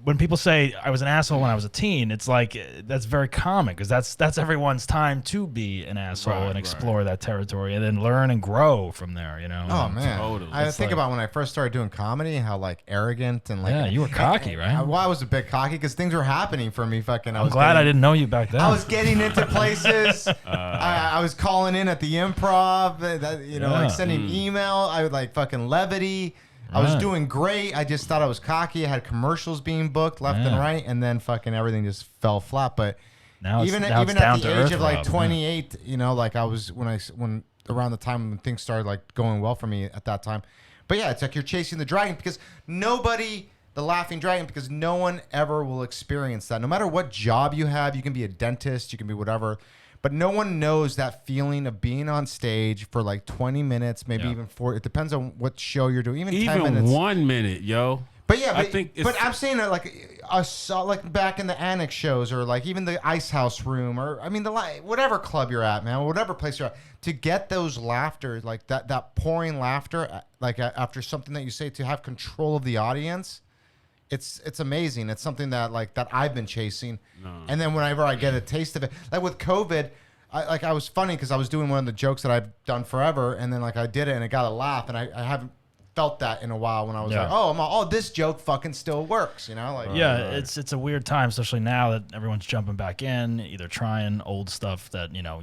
when people say I was an asshole when I was a teen, it's like that's very common because that's everyone's time to be an asshole Right, and explore that territory and then learn and grow from there, you know. Oh man, Totally. I It's think like- about when I first started doing comedy, how like arrogant and like Yeah, you were cocky, right? Well, I was a bit cocky because things were happening for me. Fucking, I'm glad I didn't know you back then. I was getting into places. I was calling in at the improv. You know, Yeah. like sending email. I would like fucking levity. I was Right. doing great. I just thought I was cocky. I had commercials being booked left and Yeah. right, and then fucking everything just fell flat. But now it's, even now even it's down at the to age earth, of like Rob. 28, you know, like I was when around the time when things started like going well for me at that time. But yeah, it's like you're chasing the dragon because nobody, the laughing dragon, because no one ever will experience that. No matter what job you have, you can be a dentist, you can be whatever, but no one knows that feeling of being on stage for like 20 minutes, maybe Yeah. even 4. It depends on what show you're doing. Even 10 Even minutes. 1 minute, yo. But yeah, I but, think but it's- I'm saying that like I saw like back in the annex shows or like even the Ice House room or I mean whatever club you're at, man, whatever place you're at, to get those laughter like that pouring laughter like after something that you say, to have control of the audience, it's amazing. It's something that that I've been chasing, and then whenever I get a taste of it, like with COVID. I was funny because I was doing one of the jokes that I've done forever, and then like I did it and it got a laugh, and I haven't felt that in a while when I was Yeah. like, this joke fucking still works, you know? Like Yeah, it's a weird time, especially now that everyone's jumping back in, either trying old stuff that you know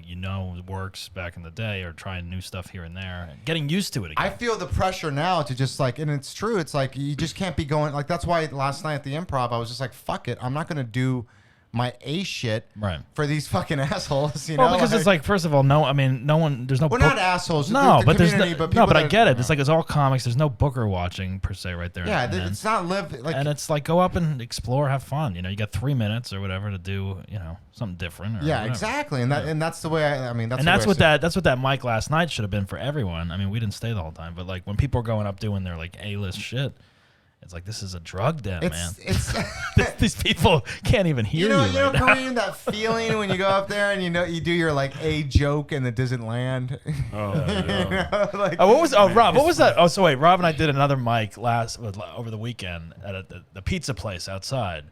works back in the day, or trying new stuff here and there, and getting used to it again. I feel the pressure now to just like, and it's true, it's like you just can't be going like that's why last night at the improv I was just like, fuck it, I'm not gonna do my A shit Right. for these fucking assholes, you Well, know? because it's like, first of all, no one, there's no. we're book- not assholes. No, the but there's no, community, but no, people but I that- get it. It's like it's all comics. There's no booker watching per se right there. yeah, and then- it's not live like and it's like go up and explore, have fun. You know, you got 3 minutes or whatever to do. You know, something different. Or yeah, whatever. exactly, and that's the way I mean that's And the that's way I what see it. that's what that mic last night should have been for everyone. I mean, we didn't stay the whole time, but like when people are going up doing their like A-list shit, it's like this is a drug den, man. It's These people can't even hear you. you know, right now. Kareem, that feeling when you go up there and you do your like a joke and it doesn't land. Oh, You know, like, Oh, what was? Oh, Rob, what was that? Oh, so wait, Rob and I did another mic over the weekend at the pizza place outside,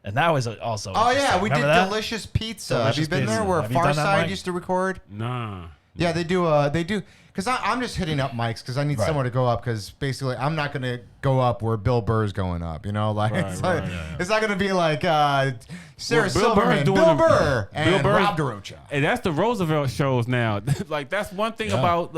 and that was also. oh yeah, interesting. we did Remember that? Delicious Pizza. Have Delicious you been Pizza. there where Have you done that, Far Side Mike? used to record? nah. Yeah, they do. Because I'm just hitting up mics because I need Right. somewhere to go up because basically I'm not gonna go up where Bill Burr's going up. You know, like Right, it's, right. like, it's not gonna be like Sarah Well, Bill Burr's Silverman, doing Bill the- Burr, Bill and Burr's- Rob DeRocha. And that's the Roosevelt shows now. Like that's one thing Yeah. about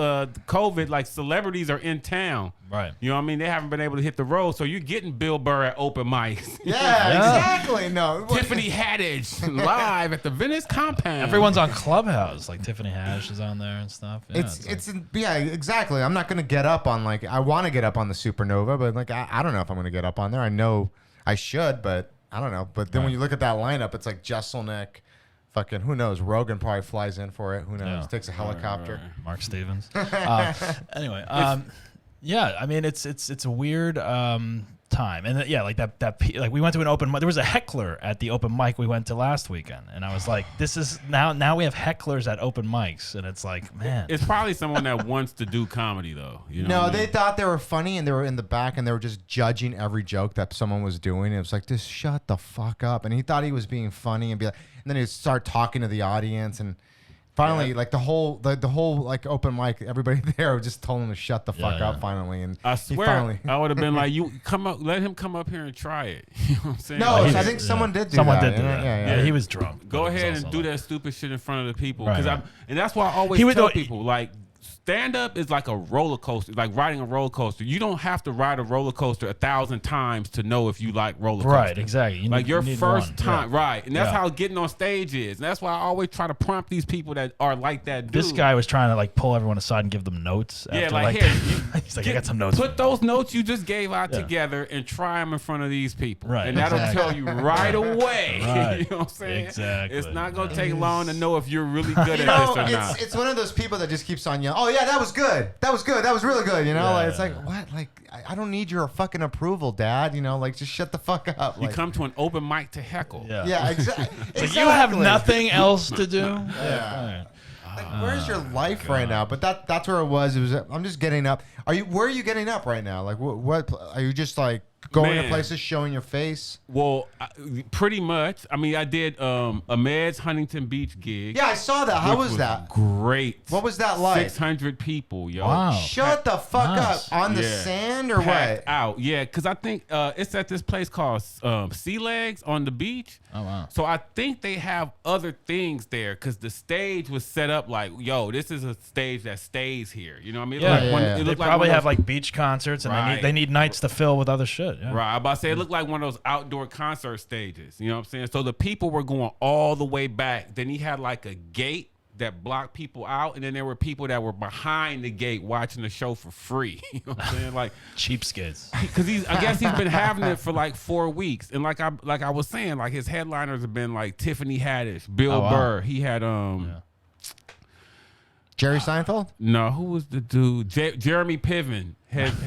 COVID. Like celebrities are in town. Right. You know what I mean? They haven't been able to hit the road, so you're getting Bill Burr at open mics. Yeah, exactly. No, Tiffany Haddish live at the Venice compound. Everyone's on Clubhouse. Like Tiffany Haddish is on there and stuff. Yeah, It's yeah, exactly. I'm not gonna get up on like I want to get up on the Supernova, but like I don't know if I'm gonna get up on there. I know I should, but I don't know. But then when you look at that lineup, it's like Jesselnick, fucking who knows? Rogan probably flies in for it. Who knows? Yeah. Takes a helicopter. Mark Stevens. Anyway, yeah, I mean it's a weird time, and yeah, like that like we went to an open mic. There was a heckler at the open mic we went to last weekend, and I was like, this is now we have hecklers at open mics, and it's like, man, It's probably someone that wants to do comedy though. You know No, what I they mean? thought they were funny and they were in the back and they were just judging every joke that someone was doing. It was like, just shut the fuck up. And he thought he was being funny and be like, and then he'd start talking to the audience and Finally, like the whole like open mic, everybody there just told him to shut the fuck up. Finally, and I he swear, finally. I would have been like, "You come up, let him come up here and try it." You know what I'm saying? No, Like, I think someone did do Someone that. did do that. Yeah, he was drunk. go but it was ahead also and do like- that stupid shit in front of the people, Right. and that's why I always He would tell go- people like. Stand up is like a roller coaster, like riding a roller coaster. You don't have to ride a roller coaster 1,000 times to know if you like roller coasters. Right, exactly. You Like need- your you need first one. time, Yeah. right? And that's Yeah. how getting on stage is. And that's why I always try to prompt these people that are like that dude. This guy was trying to like pull everyone aside and give them notes. Yeah, after, like here, he's like, I got some notes. Put those notes you just gave out Yeah. together and try them in front of these people. Right, And that'll exactly. tell you right away. Right. You know what I'm saying? Exactly. It's not going to take long to know if you're really good You at know, this or not. it's one of those people that just keeps on yelling. Oh yeah, that was good. That was good. That was really good. You know, Yeah. like, it's like what? Like I don't need your fucking approval, Dad. You know, like just shut the fuck up. You Like, come to an open mic to heckle. yeah, exactly. Like, you have nothing else to do. Yeah. Like, where's your life right now? But that's where it was. It was. I'm just getting up. Where are you getting up right now? Like what are you just like going to Man. places, showing your face? Well, pretty much. I mean, I did a Meds Huntington Beach gig. Yeah, I saw that. How which was that? Great. What was that like? 600 people, yo. Wow. Shut the fuck Nice. up on the Yeah. sand or Packed what? out. Yeah, because I think it's at this place called Sea Legs on the beach. Oh wow. So I think they have other things there because the stage was set up like, yo, this is a stage that stays here. You know what I mean? Yeah, Like one- yeah. it They looked like probably one of have those- like beach concerts, and Right. they need nights to fill with other shit. Yeah. Right, I'm about to say it looked like one of those outdoor concert stages. You know what I'm saying? So the people were going all the way back. Then he had like a gate that blocked people out, and then there were people that were behind the gate watching the show for free. You know what I'm saying? Like, Cheapskates. because I guess he's been having it for like 4 weeks, and like I was saying, like his headliners have been like Tiffany Haddish, Bill Oh, wow. Burr. He had Jerry Seinfeld? no, who was the dude? Jeremy Piven.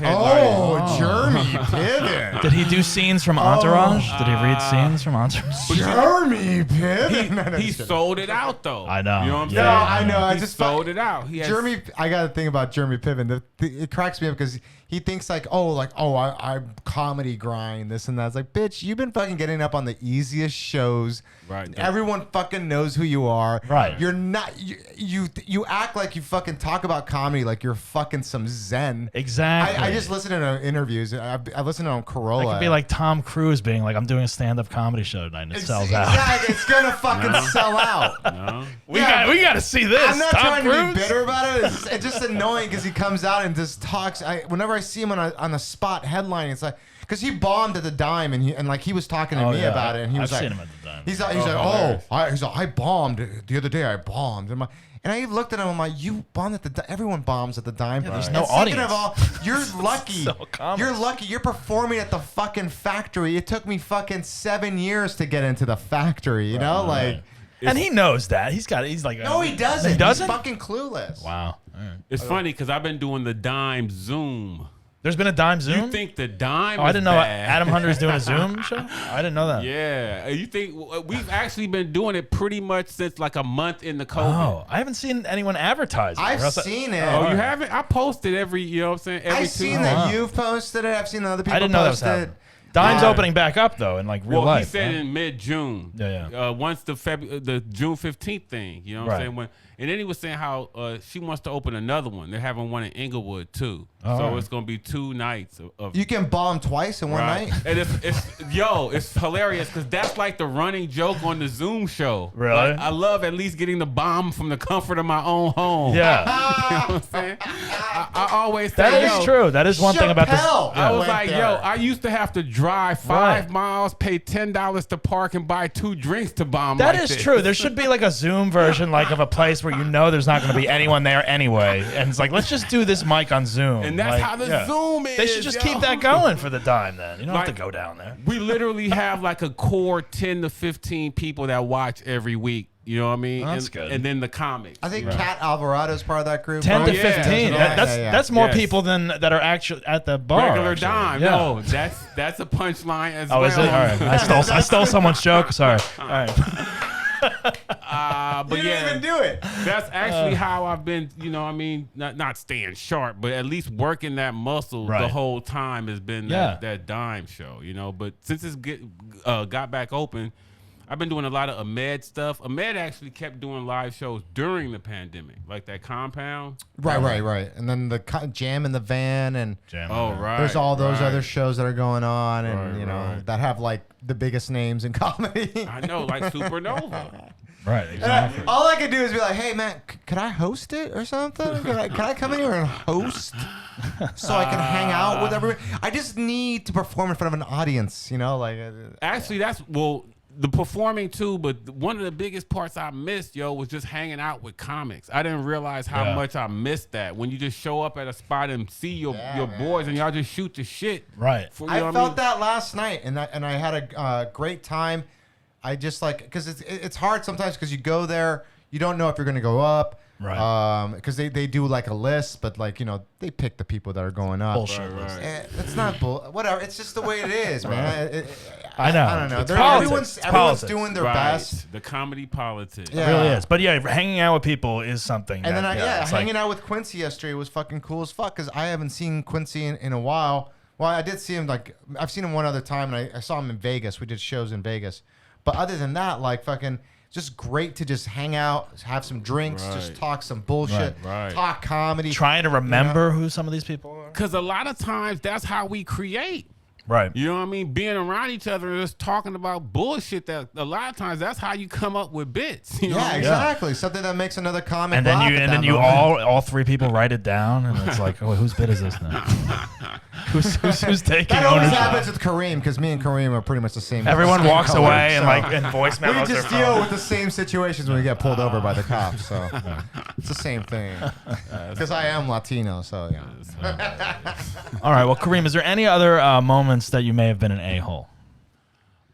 Oh, Jeremy Piven. Did he do scenes from Entourage? Did he read scenes from Entourage? Jeremy Piven. No, he just kidding. sold it out though. I know. You know what I'm Yeah. No, saying? I know. I He just sold it out. He had Jeremy, I got to think about Jeremy Piven. It cracks me up because he thinks I'm comedy grind, this and that. It's like, bitch, you've been fucking getting up on the easiest shows. Right. Everyone fucking knows who you are. Right. You're not. You act like you fucking talk about comedy like you're fucking some zen. Exactly. I just listen to interviews. I listened to him Corolla. It could be like Tom Cruise being like, I'm doing a stand-up comedy show tonight, and it sells out. Exactly. It's gonna fucking sell out. no. We Yeah, got to see this. I'm not Tom trying Cruise? to be bitter about it. It's just annoying because he comes out and just talks. Whenever I see him on a spot headline, it's like because he bombed at the Dime and like he was talking to Oh, me yeah. about it and he was I've like, seen him at the Dime. he's like, hilarious. I bombed the other day. I bombed. And I looked at him. I'm like, you bombed at the Dime. Everyone bombs at the Dime. there's And no second audience. of all, you're lucky. So comics. You're lucky. You're performing at the fucking factory. It took me fucking 7 years to get into the factory. You know, like. And he knows that. He's like, No, he doesn't. He doesn't? He's fucking clueless. Wow. All right. It's funny because I've been doing the Dime Zoom. There's been a Dime Zoom? You think the Dime? I is didn't know bad. Adam Hunter's doing a Zoom show? I didn't know that. Yeah, you think we've actually been doing it pretty much since like a month in the COVID. Oh, I haven't seen anyone advertise it. I've Or else I- seen it. Oh, you haven't? I posted every, you know what I'm saying? Every I've seen that Wow. you've posted it. I've seen other people I didn't know that was post it. happening. Dime's Yeah. opening back up though in like real Well, life. he said huh? in mid-June. Yeah. Once the June 15th thing, you know what Right. I'm saying? And then he was saying how she wants to open another one. They're having one in Inglewood too. Oh, so all right. it's gonna be 2 nights of You can bomb twice in one right. night. And it's hilarious because that's like the running joke on the Zoom show. Really? Like, I love at least getting the bomb from the comfort of my own home. Yeah. You know what I'm saying? I always say, That is yo, true. That is one thing about this. Chappelle. I was went like, there. yo, I used to have to drive 5 Right. miles, pay $10 to park, and buy 2 drinks to bomb. That like is this. true. There should be like a Zoom version, like of a place where you know there's not going to be anyone there anyway, and it's like let's just do this mic on Zoom. And that's Like, how the yeah. Zoom is. They should just yo. keep that going for the Dime. Then you don't have Like- to go down there. We literally have like a core 10 to 15 people that watch every week. You know what I mean? That's and, good. And then the comics. I think Cat Alvarado's part of that group. 10 to Oh, yeah. 15. Yeah, That's yeah. that's more Yes. people than that are actually at the bar. regular actually. dime. Yeah. No, that's a punchline as Oh, well. is it? All right. I stole someone's joke. Sorry. All right. But You yeah, didn't even do it. that's actually how I've been. You know, what I mean, not staying sharp, but at least working that muscle the Right. whole time has been Yeah. that dime show. You know, but since it's got back open, I've been doing a lot of Ahmed stuff. Ahmed actually kept doing live shows during the pandemic, like that Compound. Right. And then the Jam in the Van, and Right. there's all those other shows that are going on, and that have like the biggest names in comedy. I know, like Supernova. Right, exactly. All I could do is be like, "Hey, man, could I host it or something? Can I come in here and host so I can hang out with everyone? I just need to perform in front of an audience, like." Actually, the performing too, but one of the biggest parts I missed, was just hanging out with comics. I didn't realize how much I missed that when you just show up at a spot and see your boys and y'all just shoot the shit. Right. I felt that last night, and I had a great time. I just because it's hard sometimes because you go there, you don't know if you're gonna go up, right? Because they do like a list, but they pick the people that are going up. Bullshit. It's not whatever. It's just the way it is, man. I know. I don't know. Everyone's doing their best. The comedy politics. It really is. But hanging out with people is something. And then hanging out with Quincy yesterday was fucking cool as fuck because I haven't seen Quincy in a while. Well, I did see him I've seen him one other time, and I saw him in Vegas. We did shows in Vegas. But other than that, just great to just hang out, have some drinks, just talk some bullshit, talk comedy. Trying to remember who some of these people are. Because a lot of times that's how we create. Right. You know what I mean? Being around each other and just talking about bullshit, that a lot of times that's how you come up with bits. You know? Exactly. Something that makes another comic and then you all three people write it down, and it's like, oh, whose bit is this now? who's taking that always ownership? happens with Kareem because me and Kareem are pretty much the same. Everyone walks away and voice memos. We just deal with the same situations when we get pulled over by the cops. So it's the same thing. Because I am Latino, so All right. Well, Kareem, is there any other moments that you may have been an a-hole?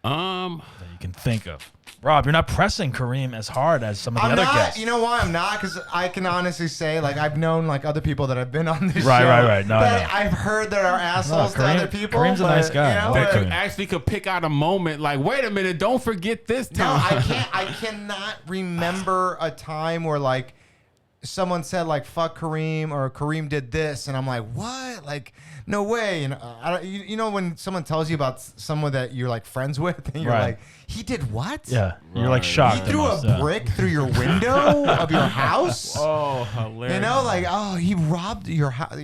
That you can think of. Rob, you're not pressing Kareem as hard as some of the other guests. You know why I'm not? Because I can honestly say, I've known other people that have been on this show. Right. No, I've heard that are assholes to other people. Kareem's a nice guy. That actually could pick out a moment wait a minute, don't forget this time. No, I cannot remember a time where someone said fuck Kareem or Kareem did this, and I'm like, what? No way. And when someone tells you about someone that you're friends with, and you're like, he did what? Yeah, you're shocked. He threw a brick through your window of your house. Oh, hilarious. He robbed your house.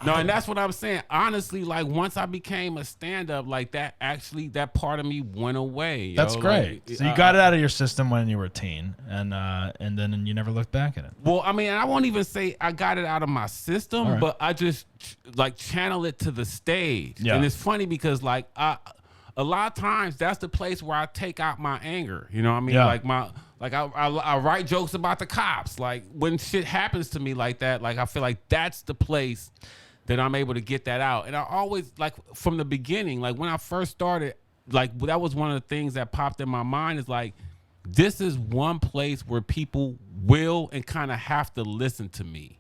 No, and that's what I'm saying. Honestly, once I became a stand-up, that part of me went away. That's great. So you got it out of your system when you were a teen, and then you never looked back at it. Well, I mean, I won't even say I got it out of my system, but I just channel it to the stage. Yeah. And it's funny because a lot of times that's the place where I take out my anger. You know what I mean? Yeah. I write jokes about the cops. When shit happens to me like that, I feel like that's the place that I'm able to get that out. And I always from the beginning, when I first started, that was one of the things that popped in my mind is this is one place where people will and kind of have to listen to me.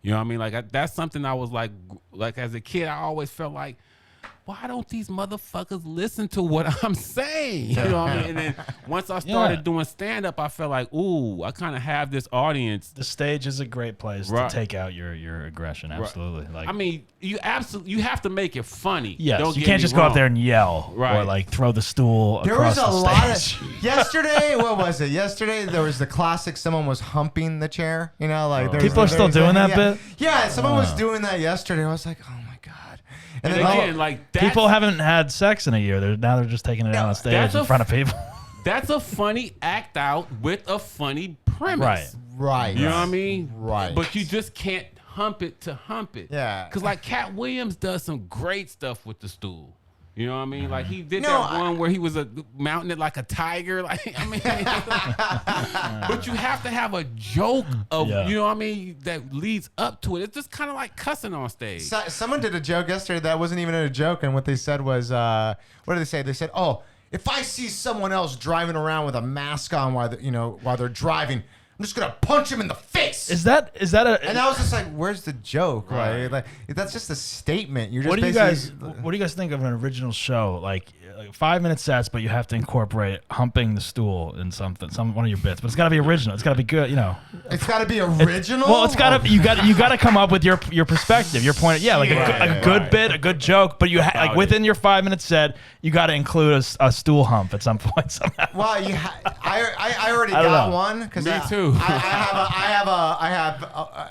You know what I mean? That's something I was as a kid, I always felt why don't these motherfuckers listen to what I'm saying? You know what I mean? And then once I started doing stand-up, I felt ooh, I kind of have this audience. The stage is a great place to take out your aggression. Absolutely. I mean, you have to make it funny. Yes, you can't just go out there and yell or throw the stool across the stage. There was a lot of yesterday. What was it? Yesterday there was the classic. Someone was humping the chair. People are still doing that bit. Yeah, someone was doing that yesterday. I was like, oh my god. And again, people haven't had sex in a year. They're just taking it out on stage in front of people. That's a funny act out with a funny premise. Right. You know what I mean? Right. But you just can't hump it to hump it. Yeah. Because Cat Williams does some great stuff with the stool. You know what I mean? He did that one where he was mounting it like a tiger. But you have to have a joke of, you know what I mean, that leads up to it. It's just kind of like cussing on stage. Someone did a joke yesterday that wasn't even a joke, and what they said was, what did they say? They said, oh, if I see someone else driving around with a mask on while they're driving, I'm just gonna punch him in the face. Is that a? And I was just like, "Where's the joke?" Right? That's just a statement. You're just what do you guys think of an original show? 5-minute sets, but you have to incorporate humping the stool in one of your bits. But it's got to be original. It's got to be good. It's got to be original. Well, it's got to you got to come up with your perspective, your point. Yeah, like a good bit, a good joke, but you like within your 5-minute set, you got to include a stool hump at some point somehow. Well, I already got one because Me too. I have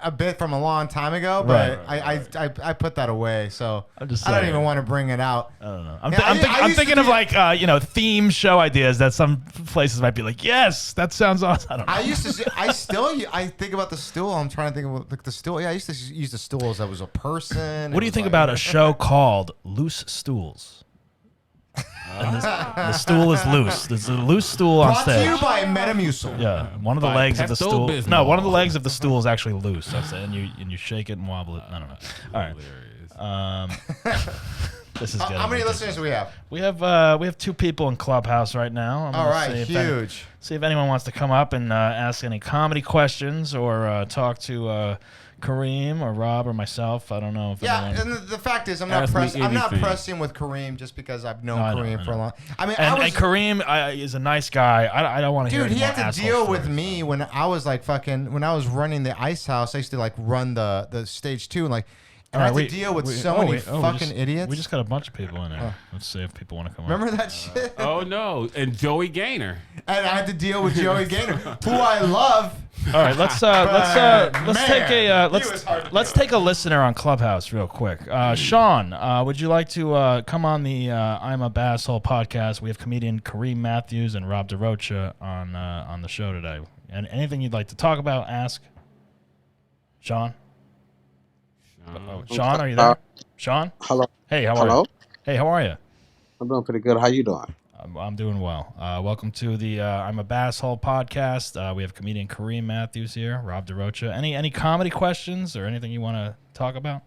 a bit from a long time ago, but I put that away, so I don't even want to bring it out. I don't know. I'm thinking of like theme show ideas that some places might be like, yes, that sounds awesome. I don't know. I think about the stool. I'm trying to think of like the stool. Yeah, I used to use the stool as I was a person. What do you think about a show called Loose Stools? And the stool is loose. There's a loose stool on Brought stage. to you by Metamucil. Yeah, one of the legs of the stool. Pepto-Bismol. No, one of the legs of the stool is actually loose. That's it, and you shake it and wobble it. I don't know. All right. This is getting How many ridiculous. listeners do we have? We have 2 people in Clubhouse right now. All right, huge. See if anyone wants to come up and ask any comedy questions or talk to Kareem or Rob or myself. I don't know if anyone... and the fact is, I'm not pressing with Kareem just because I've known Kareem for a long. I mean, and Kareem is a nice guy. I don't want to hear. Dude, he had to deal with me when I was like when I was running the Ice House. I used to like run the stage 2 and like. And I had to deal with so many fucking idiots. We just got a bunch of people in there. Let's see if people want to come Remember on. that shit? Oh no, and Joey Gaynor. And I had to deal with Joey Gaynor, who I love. All right, let's take a listener on Clubhouse real quick. Sean, would you like to come on the I'm a Basshole podcast? We have comedian Kareem Matthews and Rob DeRocha on the show today. And anything you'd like to talk about, ask. Sean? Sean, are you there? Sean? Hello. Hey, how are you? Hey, how are you? I'm doing pretty good. How you doing? I'm doing well. Welcome to the I'm a Basshole podcast. We have comedian Kareem Matthews here, Rob DeRocha. Any comedy questions or anything you want to talk about?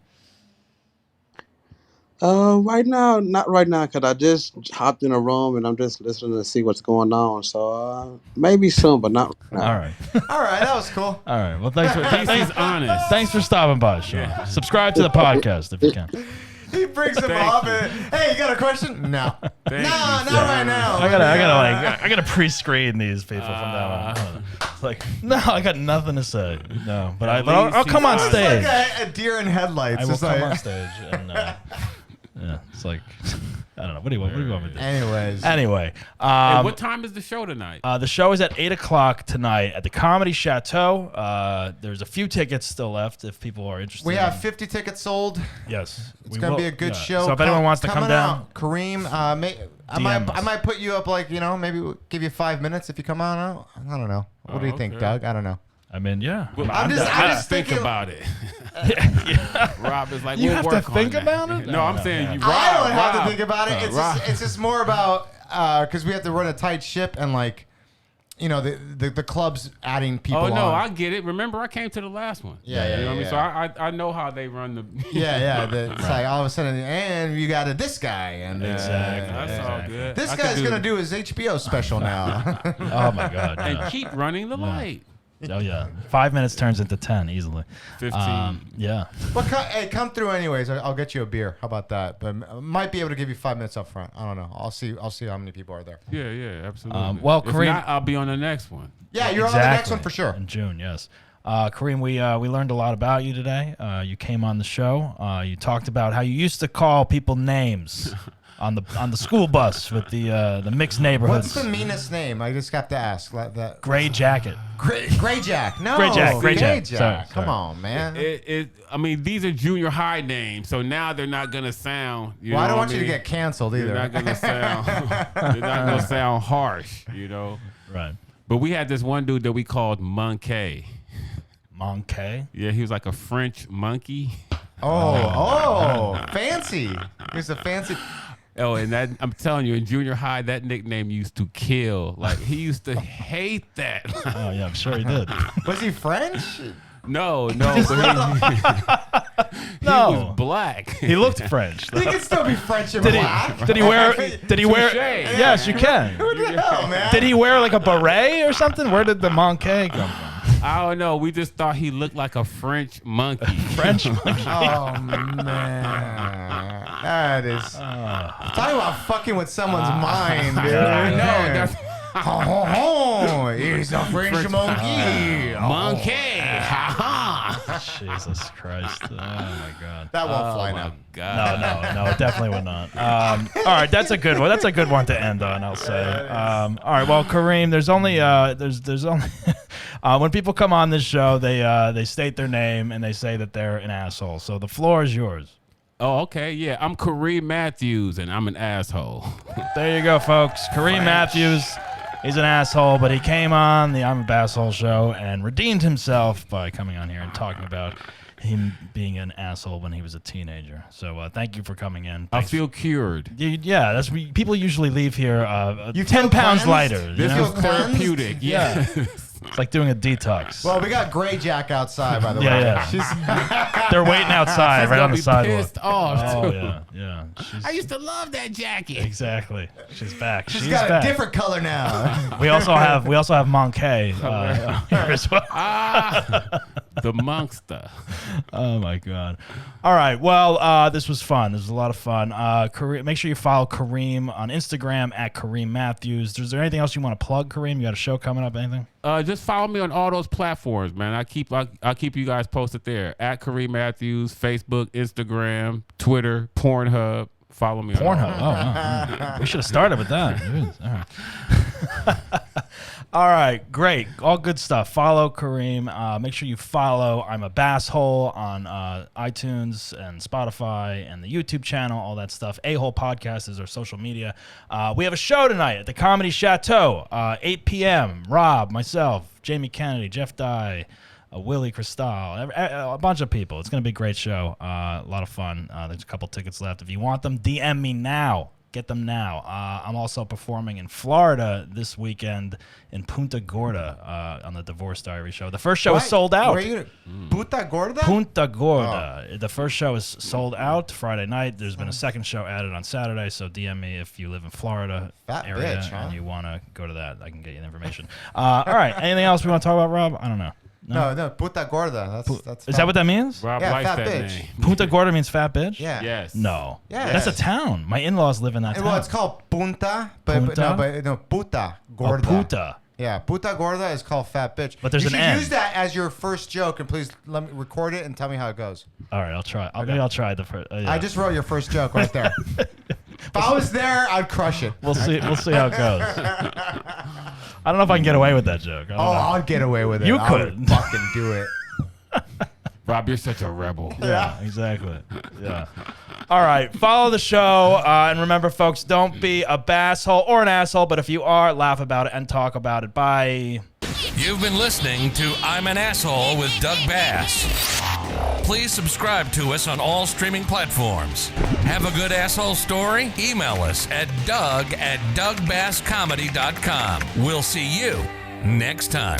Right now, not right now, because I just hopped in a room and I'm just listening to see what's going on. So maybe soon, but not right now. All right. All right, that was cool. All right. Well, thanks He's honest. Thanks for stopping by, Sean. Yeah. Subscribe to the podcast if you can. He brings him up and, hey, you got a question? No. Not right now. I gotta pre-screen these people from that one. Like, no, I got nothing to say. No, but I'll come on stage. It's like a deer in headlights. I will come on stage and yeah, it's like I don't know. What do you want me to do? Anyway, and what time is the show tonight? The show is at 8:00 tonight at the Comedy Chateau. There's a few tickets still left if people are interested. We have 50 tickets sold. Yes, it's gonna be a good show. So if anyone wants to come down, Kareem, I might put you up like maybe we'll give you 5 minutes if you come on out. I don't know. What do you think, Doug? I don't know. I mean, yeah. Well, I'm just think about it. Rob is like, you we'll have work to think on about that. it. No, I'm saying you. I don't have to think about it. It's just more about because we have to run a tight ship and like, the club's adding people. Oh no, on. I get it. Remember, I came to the last one. Yeah, you know what I mean. So I know how they run the. It's like all of a sudden, and you got this guy, and exactly. That's all good. This guy's gonna do his HBO special now. Oh my god! And keep running the light. Oh yeah, 5 minutes turns into 10 easily. 15. Yeah. Well, come through anyways. I'll get you a beer. How about that? But I might be able to give you 5 minutes up front. I don't know. I'll see how many people are there. Yeah, absolutely. Well, if Kareem, not, I'll be on the next one. Yeah, you're on the next one for sure. In June, yes. Kareem, we learned a lot about you today. You came on the show. You talked about how you used to call people names. On the school bus with the mixed neighborhoods. What's the meanest name? I just have to ask. That Gray Jacket. Gray Jack. No. Gray Jack. Sorry. Come on, man. I mean, these are junior high names, so now they're not gonna sound. Well, I don't want you to get canceled either. They're not gonna sound. They're not gonna sound harsh, Right. But we had this one dude that we called Monkey. Monkey? Yeah, he was like a French monkey. Oh, fancy. He was a fancy. Oh, and that I'm telling you, in junior high, that nickname used to kill. Like he used to hate that. Oh yeah, I'm sure he did. Was he French? No, but he was black. He looked French. He can still be French and black. Did he wear? Yes, you can. Who the hell, man? Did he wear like a beret or something? Where did the Monkey come from? I don't know. We just thought he looked like a French monkey. French monkey. Oh man, that is talking about fucking with someone's mind, dude. I know. He's a French monkey. Monkey. Ha ha. Jesus Christ. Oh my God. That won't fly my now. God. No, it definitely would not. All right, that's a good one. That's a good one to end on, I'll say. All right, well, Kareem, there's only when people come on this show, they state their name and they say that they're an asshole. So the floor is yours. Oh, okay. Yeah, I'm Kareem Matthews, and I'm an asshole. There you go, folks. Kareem Matthews. He's an asshole, but he came on the I'm a Basshole show and redeemed himself by coming on here and talking about him being an asshole when he was a teenager. So thank you for coming in. I Thanks. feel cured. Yeah, that's people usually leave here You 10 feel pounds cleansed? lighter. You This know? is therapeutic. Yeah. It's like doing a detox. Well, we got Gray Jack outside, by the way. Yeah. They're waiting outside She's right gonna on the be sidewalk. pissed off, Oh too. yeah. I used to love that jacket. Exactly. She's back. She's got back. a different color now. We also have Monkey here as well. The monster. Oh my God! All right, well, this was fun. This was a lot of fun. Make sure you follow Kareem on Instagram at Kareem Matthews. Is there anything else you want to plug, Kareem? You got a show coming up? Anything? Just follow me on all those platforms, man. I keep you guys posted there at Kareem Matthews, Facebook, Instagram, Twitter, Pornhub. Follow me on Pornhub. all. Oh, wow. We should have started with that. All right. All right, great. All good stuff. Follow Kareem. Make sure you follow I'm a Basshole on iTunes and Spotify and the YouTube channel, all that stuff. A-Hole Podcast is our social media. We have a show tonight at the Comedy Chateau, 8 p.m. Rob, myself, Jamie Kennedy, Jeff Dye, Willie Cristal, a bunch of people. It's going to be a great show. A lot of fun. There's a couple tickets left. If you want them, DM me now. Get them now. I'm also performing in Florida this weekend in Punta Gorda on the Divorce Diary show. The first show is sold out. Where are you? Punta Gorda? Punta Gorda. The first show is sold out Friday night. There's been a second show added on Saturday, so DM me if you live in Florida Fat area bitch, huh? and you want to go to that. I can get you the information. All right. Anything else we want to talk about, Rob? I don't know. No, Punta Gorda. That's Is that what that means? Rob Yeah, likes fat that bitch. name. Punta Gorda means fat bitch? Yeah. Yes. No. Yeah. That's a town. My in-laws live in that town. Well, it's called Punta, Punta? no, Puta Oh, Gorda. Puta. Yeah, Puta Gorda is called fat bitch. But there's you an should N. use that as your first joke, and please let me record it and tell me how it goes. All right, I'll try. Maybe I'll try the first. Yeah. I just wrote your first joke right there. If I was there, I'd crush it. We'll see. We'll see how it goes. I don't know if I can get away with that joke. I don't Oh, know. I'll get away with it. You I could. would fucking do it. Rob, you're such a rebel. Yeah, exactly. Yeah. All right. Follow the show. And remember, folks, don't be a basshole or an asshole, but if you are, laugh about it and talk about it. Bye. You've been listening to I'm an Asshole with Doug Bass. Please subscribe to us on all streaming platforms. Have a good asshole story? Email us at doug@dougbasscomedy.com. We'll see you next time.